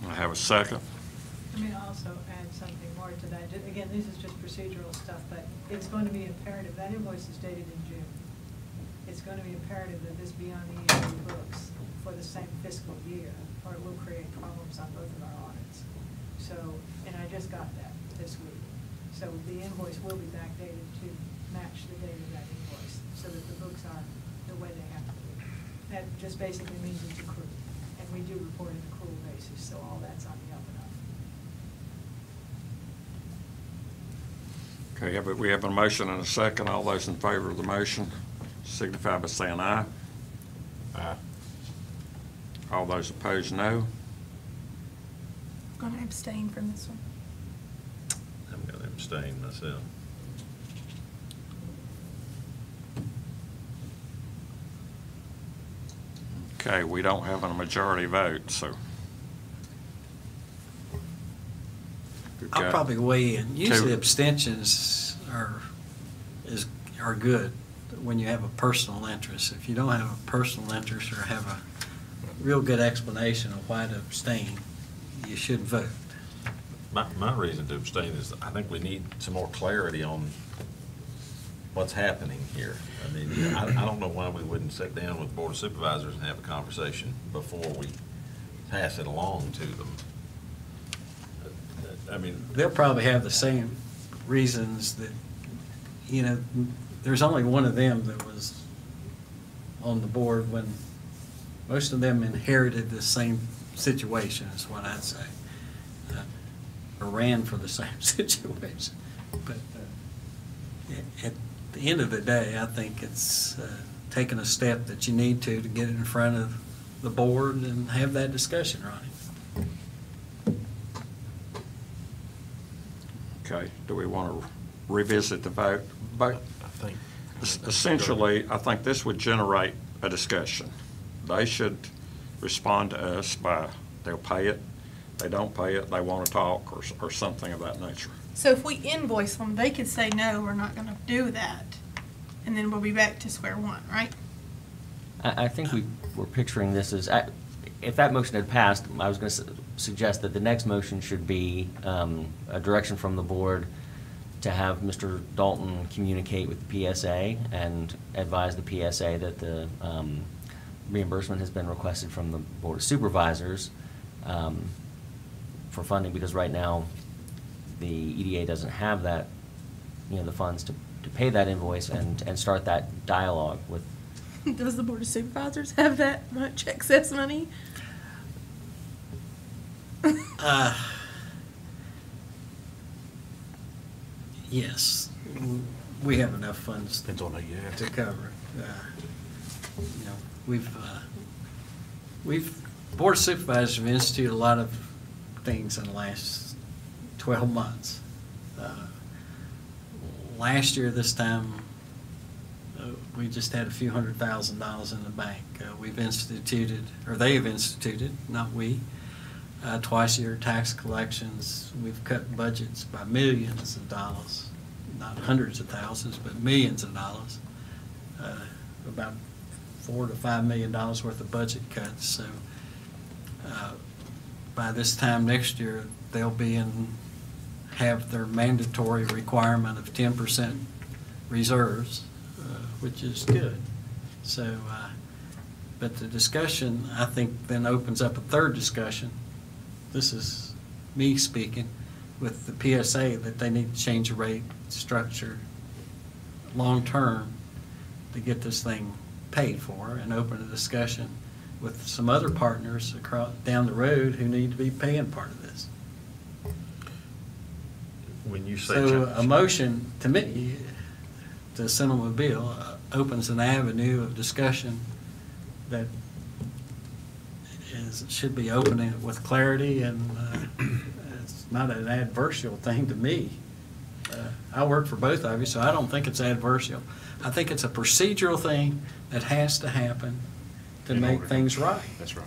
I have a second. Let me also add something more to that. Again, this is just procedural stuff, but it's going to be imperative. That invoice is dated in June. It's going to be imperative that this be on the EDA books for the same fiscal year, or it will create problems on both of our audits. So, and I just got that this week. So the invoice will be backdated to match the date of that invoice, so that the books are the way they have to be. That just basically means it's accrued. And we do report an accrual basis, so all that's on the up and up. Okay, but we have a motion and a second. All those in favor of the motion signify by saying aye. Aye. All those opposed, no. I'm gonna abstain from this one. I'm going to abstain myself. Okay, we don't have a majority vote, so. We've I'll got probably weigh in. Usually two. abstentions are good when you have a personal interest. If you don't have a personal interest or have a real good explanation of why to abstain, you should vote. My reason to abstain is I think we need some more clarity on what's happening here. I mean, I don't know why we wouldn't sit down with the Board of Supervisors and have a conversation before we pass it along to them. I mean, They'll probably have the same reasons that, there's only one of them that was on the board when most of them inherited the same situation, is what I'd say. Or ran for the same situation. But at the end of the day, I think it's taking a step that you need to get in front of the board and have that discussion, Ronnie. Okay, do we want to revisit the vote? But I think. essentially, I think this would generate a discussion. They should respond to us by, they'll pay it, they don't pay it, they want to talk, or something of that nature. So if we invoice them, they could say, no, we're not gonna do that, and then we'll be back to square one, right? I think we were picturing this as, if that motion had passed, I was going to suggest that the next motion should be a direction from the board to have Mr. Dalton communicate with the PSA and advise the PSA that the reimbursement has been requested from the Board of Supervisors for funding, because right now the EDA doesn't have that, the funds to pay that invoice and start that dialogue with. Does the Board of Supervisors have that much excess money? Yes, we have enough funds Depends on who you ask. to cover. Board of Supervisors have instituted a lot of things in the last 12 months. Last year, this time, we just had a few $100,000 in the bank. We've instituted, or they've instituted, not we, twice a year tax collections. We've cut budgets by millions of dollars, not hundreds of thousands, but millions of dollars. About $4 to $5 million worth of budget cuts. So by this time next year, they'll have their mandatory requirement of 10% reserves, which is good. So, but the discussion, I think, then opens up a third discussion. This is me speaking with the PSA that they need to change the rate structure long-term to get this thing paid for, and open a discussion with some other partners down the road who need to be paying part of this. when you say. So a motion, to me, to send them a bill, opens an avenue of discussion that should be open with clarity, and it's not an adversarial thing to me. I work for both of you, so I don't think it's adversarial. I think it's a procedural thing that has to happen to make things right. That's right.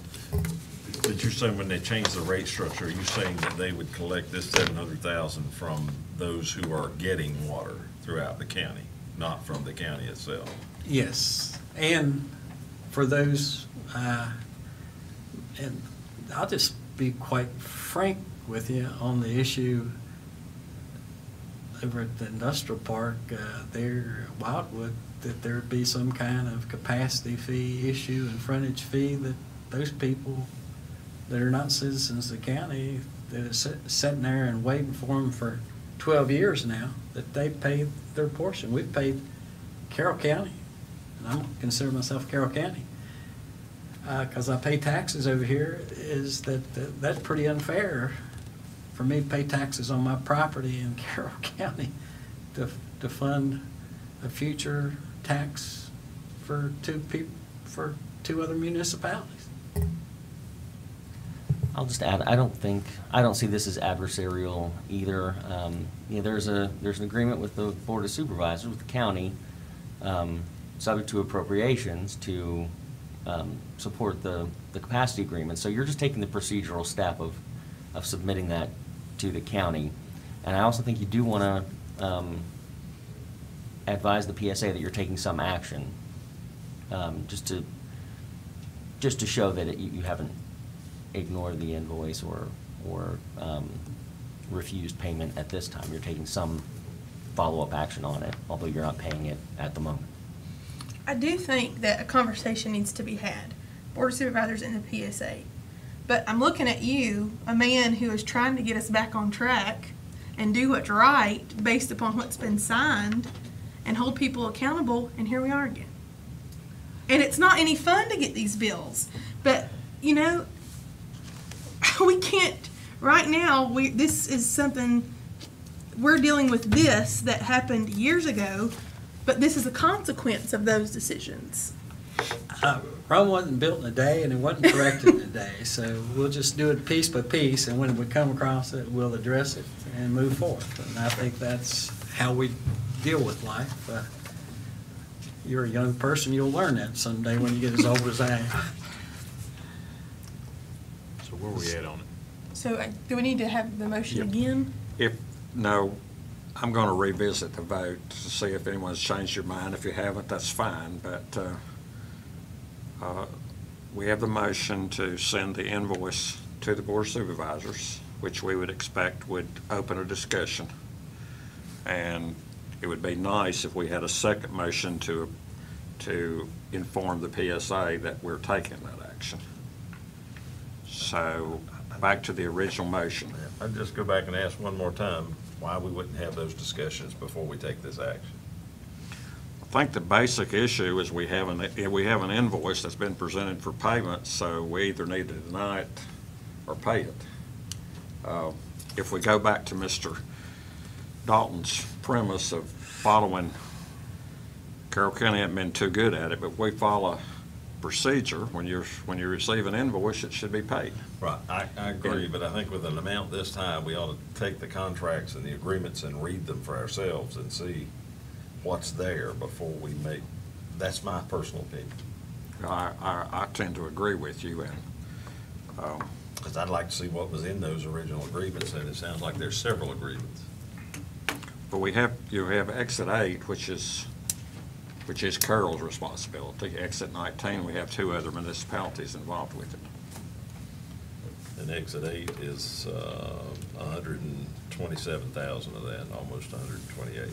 But you're saying when they change the rate structure, you're saying that they would collect this $700,000 from those who are getting water throughout the county, not from the county itself? Yes, and for those, and I'll just be quite frank with you on the issue over at the industrial park there, Wildwood, that there'd be some kind of capacity fee issue and frontage fee that those people that are not citizens of the county, that are sitting there and waiting for them for 12 years now, that they pay their portion. We've paid Carroll County, and I don't consider myself Carroll County, because I pay taxes over here, is that's pretty unfair for me to pay taxes on my property in Carroll County to fund a future tax for two other municipalities. I'll just add, I don't see this as adversarial either. There's an agreement with the Board of Supervisors, with the county, subject to appropriations to support the capacity agreement. So you're just taking the procedural step of submitting that to the county. And I also think you do want to advise the PSA that you're taking some action, just to show that you haven't ignored the invoice or refused payment at this time. You're taking some follow-up action on it, although you're not paying it at the moment. I do think that a conversation needs to be had, Board of Supervisors and the PSA. But I'm looking at you, a man who is trying to get us back on track and do what's right based upon what's been signed and hold people accountable, and here we are again. And it's not any fun to get these bills, but, you know, we can't, right now, this is something, we're dealing with this that happened years ago, but this is a consequence of those decisions. Rome wasn't built in a day, and it wasn't corrected in a day, so we'll just do it piece by piece, and when we come across it, we'll address it and move forward. And I think that's how we deal with life. You're a young person, you'll learn that someday when you get as old as I am. So where are we at on it? So do we need to have the motion again? No, I'm going to revisit the vote to see if anyone's changed your mind. If you haven't, that's fine, but we have the motion to send the invoice to the Board of Supervisors, which we would expect would open a discussion. And it would be nice if we had a second motion to inform the PSA that we're taking that action. So back to the original motion. I'd just go back and ask one more time why we wouldn't have those discussions before we take this action. I think the basic issue is we have an invoice that's been presented for payment, so we either need to deny it or pay it. If we go back to Mr. Dalton's premise of following, Carroll County hasn't been too good at it, but we follow procedure. When you receive an invoice, it should be paid. Right, I agree, but I think with an amount this time, we ought to take the contracts and the agreements and read them for ourselves and see what's there before we make, that's my personal opinion. I tend to agree with you, and Because I'd like to see what was in those original agreements, and it sounds like there's several agreements. but you have Exit 8, which is Carroll's responsibility. Exit 19, we have 2 other municipalities involved with it. And Exit 8 is 127,000 of that, almost 128.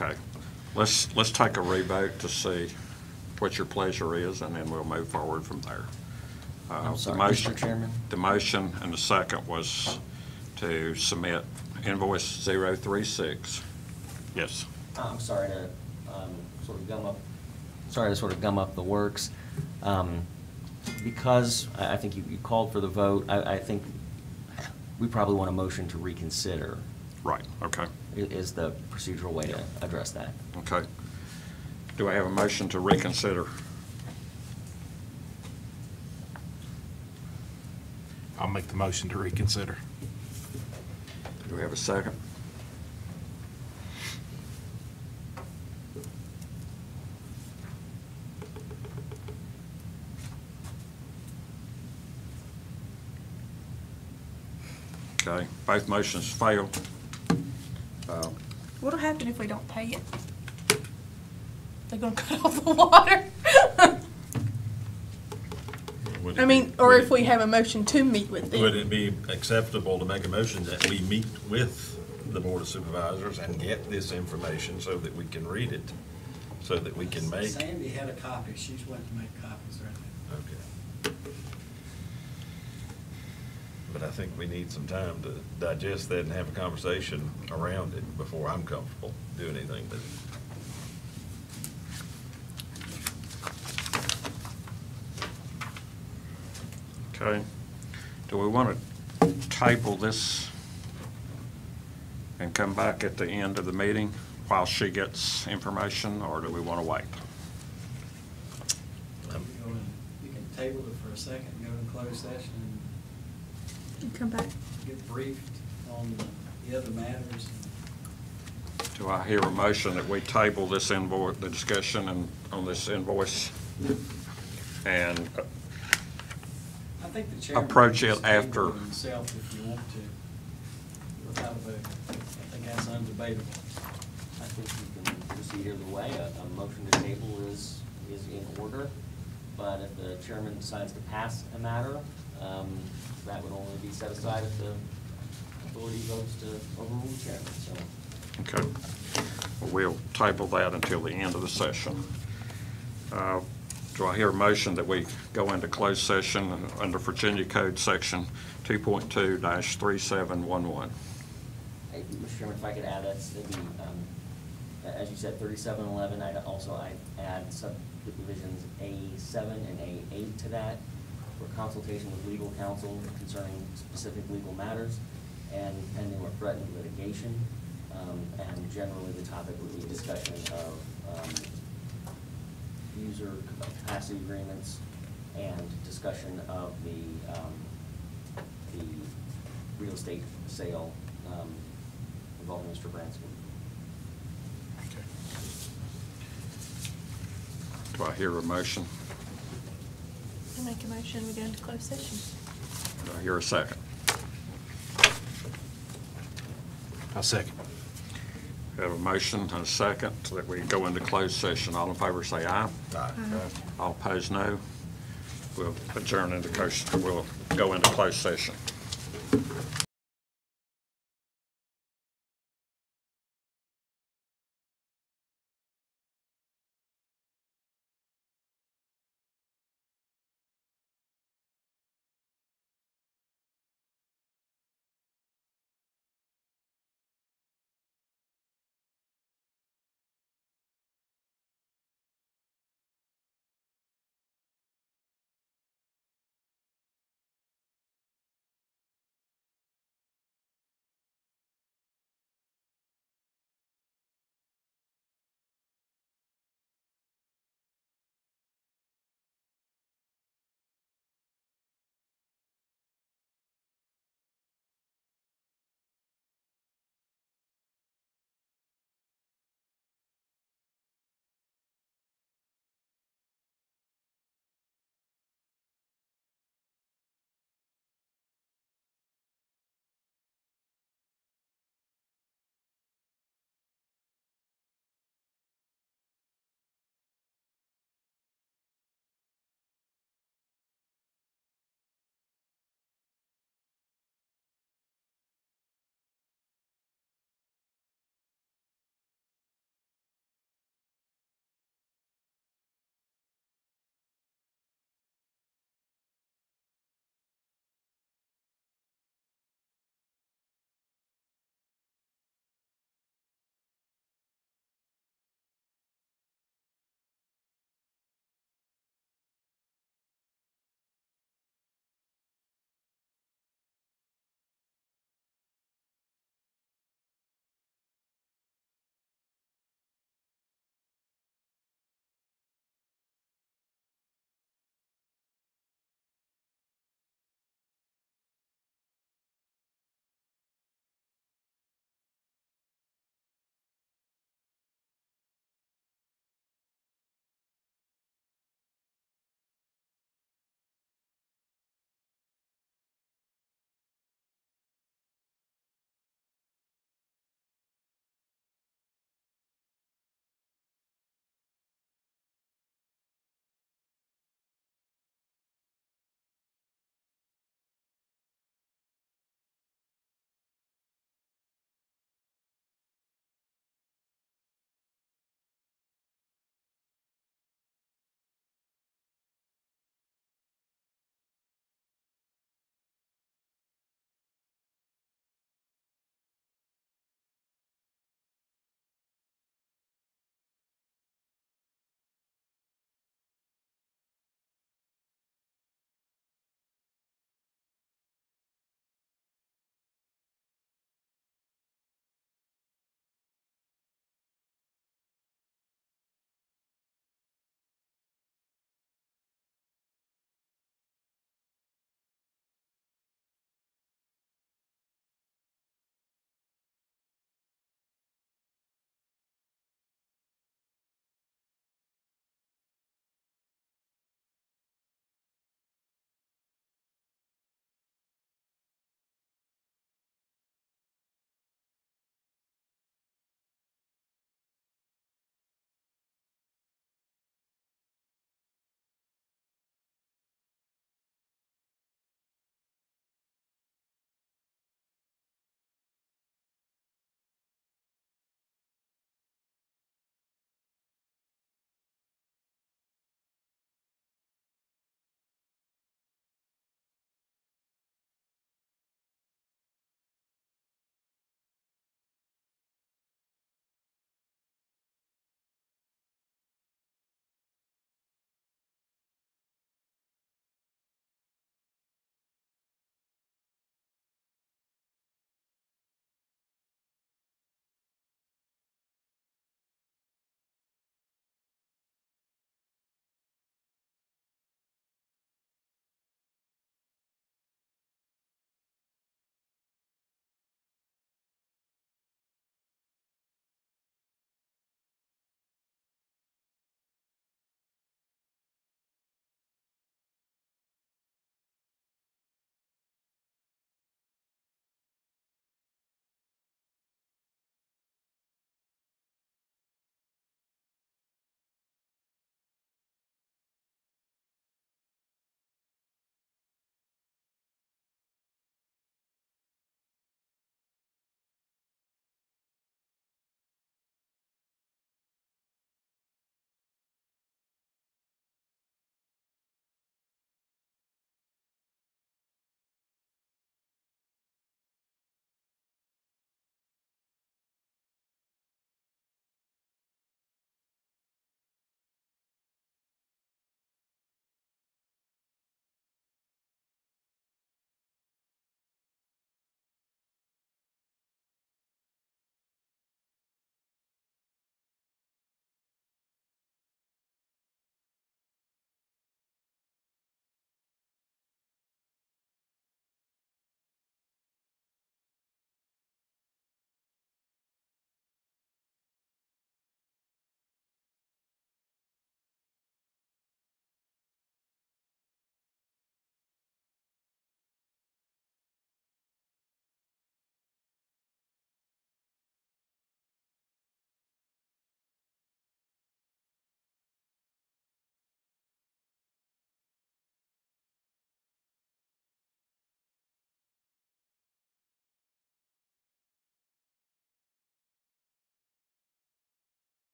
Okay, let's take a revote to see what your pleasure is, and then we'll move forward from there. I'm The sorry, motion- Mr. Chairman? The motion and the second was to submit invoice 036. Yes. I'm sorry to sort of gum up the works. Because I think you called for the vote, I think we probably want a motion to reconsider. Right, okay, Is the procedural way to address that. okay. Do I have a motion to reconsider? I'll make the motion to reconsider. Do we have a second? Okay, both motions failed. What'll happen if we don't pay it? They're gonna cut off the water? Would I it mean, be- or would if it- we have a motion to meet with them. Would it be acceptable to make a motion that we meet with the Board of Supervisors and get this information so that we can read it, so that we can make? Sandy had a copy, she's went to make copies right now. Okay. But I think we need some time to digest that and have a conversation around it before I'm comfortable doing anything with it. Okay. Do we want to table this and come back at the end of the meeting while she gets information, or do we want to wait? Go ahead table it for a second, go to closed session, And come back. and get briefed on the other matters. Do I hear a motion that we table this invoice, the discussion on this invoice? And I think the chairman. Approach can it just table after- Himself if you want to, without a vote. I think that's undebatable. I think you can proceed either way. A motion to table is in order, but if the chairman decides to pass a matter, that would only be set aside if the authority votes to overrule the chairman, so. Okay. Well, we'll table that until the end of the session. Do I hear a motion that we go into closed session under Virginia Code Section 2.2-3711? Hey, Mr. Chairman, if I could add, that'd be, as you said, 3711, I'd add subdivisions A7 and A8 to that for consultation with legal counsel concerning specific legal matters and pending or threatened litigation. And generally, the topic would be discussion of user capacity agreements and discussion of the real estate sale involving Mr. Branscombe. Okay. Do I hear a motion? I make a motion, we go into closed session. Do I hear a second? I'll second. We have a motion and a second that we go into closed session. All in favor say aye. Aye. All opposed, no. We'll adjourn into we'll go into closed session.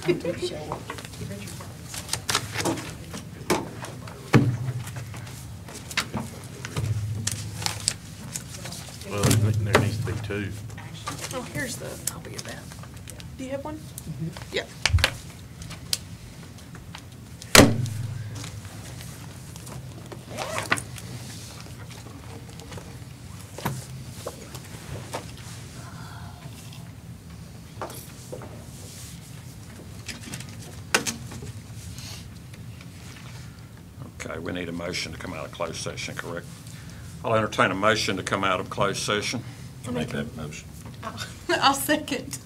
Well, there needs to be two. Oh, here's the copy of that. Do you have one? Yeah. Okay, we need a motion to come out of closed session, correct? I'll entertain a motion to come out of closed session. Make that motion. I'll second.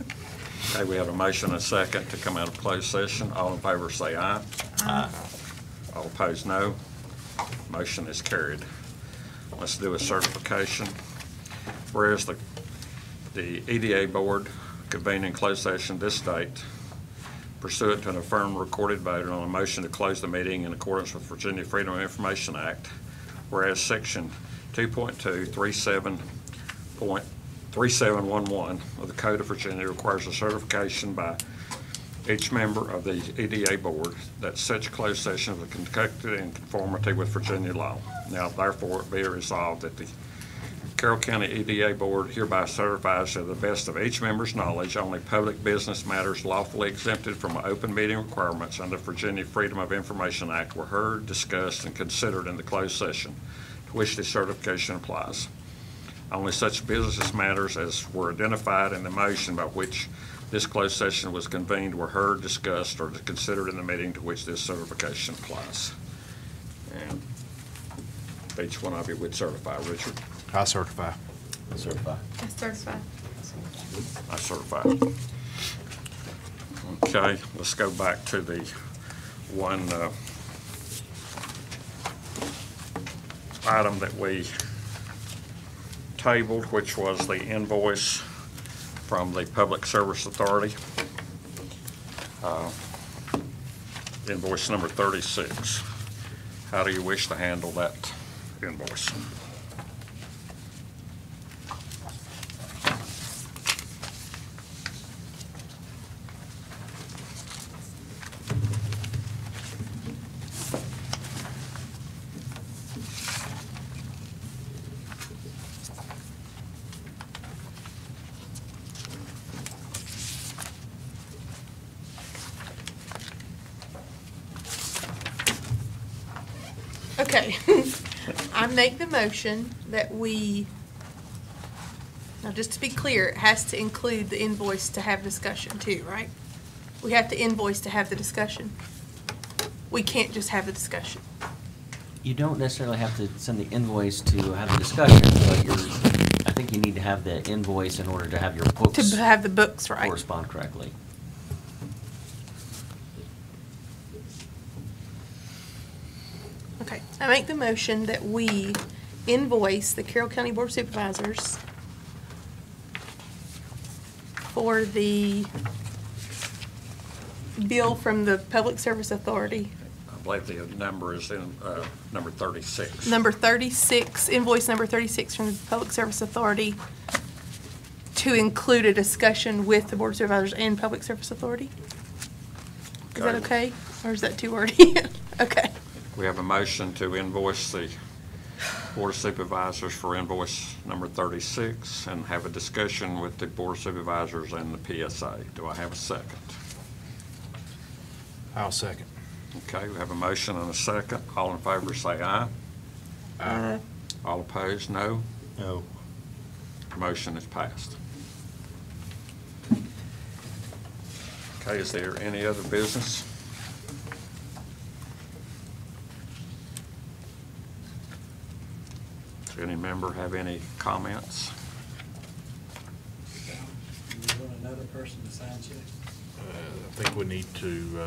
Okay, we have a motion and a second to come out of closed session. All in favor say aye. Aye. All opposed, no. Motion is carried. Let's do a certification. Whereas the EDA Board convened in closed session this date pursuant to an affirmed recorded vote on a motion to close the meeting in accordance with Virginia Freedom of Information Act, whereas Section 2.237.3711 of the Code of Virginia requires a certification by each member of the EDA Board that such closed sessions are conducted in conformity with Virginia law. Now therefore be it resolved that the Carroll County EDA Board hereby certifies to the best of each member's knowledge only public business matters lawfully exempted from open meeting requirements under Virginia Freedom of Information Act were heard, discussed, and considered in the closed session to which the certification applies. Only such business matters as were identified in the motion by which this closed session was convened were heard, discussed, or considered in the meeting to which this certification applies. And each one of you would certify. Richard? I certify. I certify. I certify. I certify. Okay, let's go back to the one item that we tabled, which was the invoice from the Public Service Authority. Invoice number 36. How do you wish to handle that invoice? Okay. I make the motion that we, now just to be clear, it has to include the invoice to have discussion too, right? We have to invoice to have the discussion. We can't just have the discussion. You don't necessarily have to send the invoice to have the discussion, but I think you need to have the invoice in order to have your books To have the books right. correspond correctly. Okay, I make the motion that we invoice the Carroll County Board of Supervisors for the bill from the Public Service Authority, I believe the number is in number 36. number 36, invoice number 36 from the Public Service Authority to include a discussion with the Board of Supervisors and Public Service Authority. Is that okay? Or is that too wordy? Okay. We have a motion to invoice the Board of Supervisors for invoice number 36 and have a discussion with the Board of Supervisors and the PSA. Do I have a second? I'll second. Okay, we have a motion and a second. All in favor say aye. Aye. All opposed, no. No. Motion is passed. Okay, is there any other business? Does any member have any comments? You want another person to sign checks? I think we need to,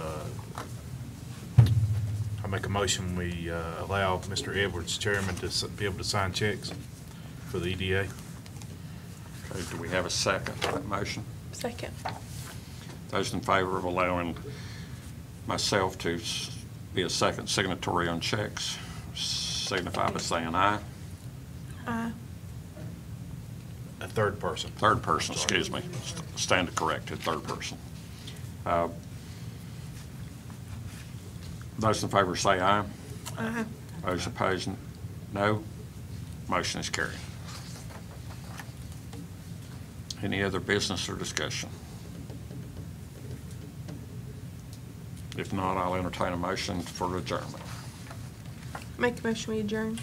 I make a motion, we allow Mr. Edwards, chairman, to be able to sign checks for the EDA. Okay, do we have a second to that motion? Second. Those in favor of allowing myself to be a second signatory on checks, signify by saying aye. Aye. A third person. Third person, excuse me. Stand corrected, third person. Those in favor say aye. Aye. Those opposed, no. Motion is carried. Any other business or discussion? If not, I'll entertain a motion for adjournment. Make a motion, we adjourn.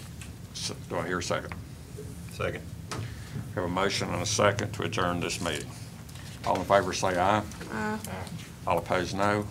Do I hear a second? Second. Have a motion and a second to adjourn this meeting. All in favor say aye. Aye. All opposed, no.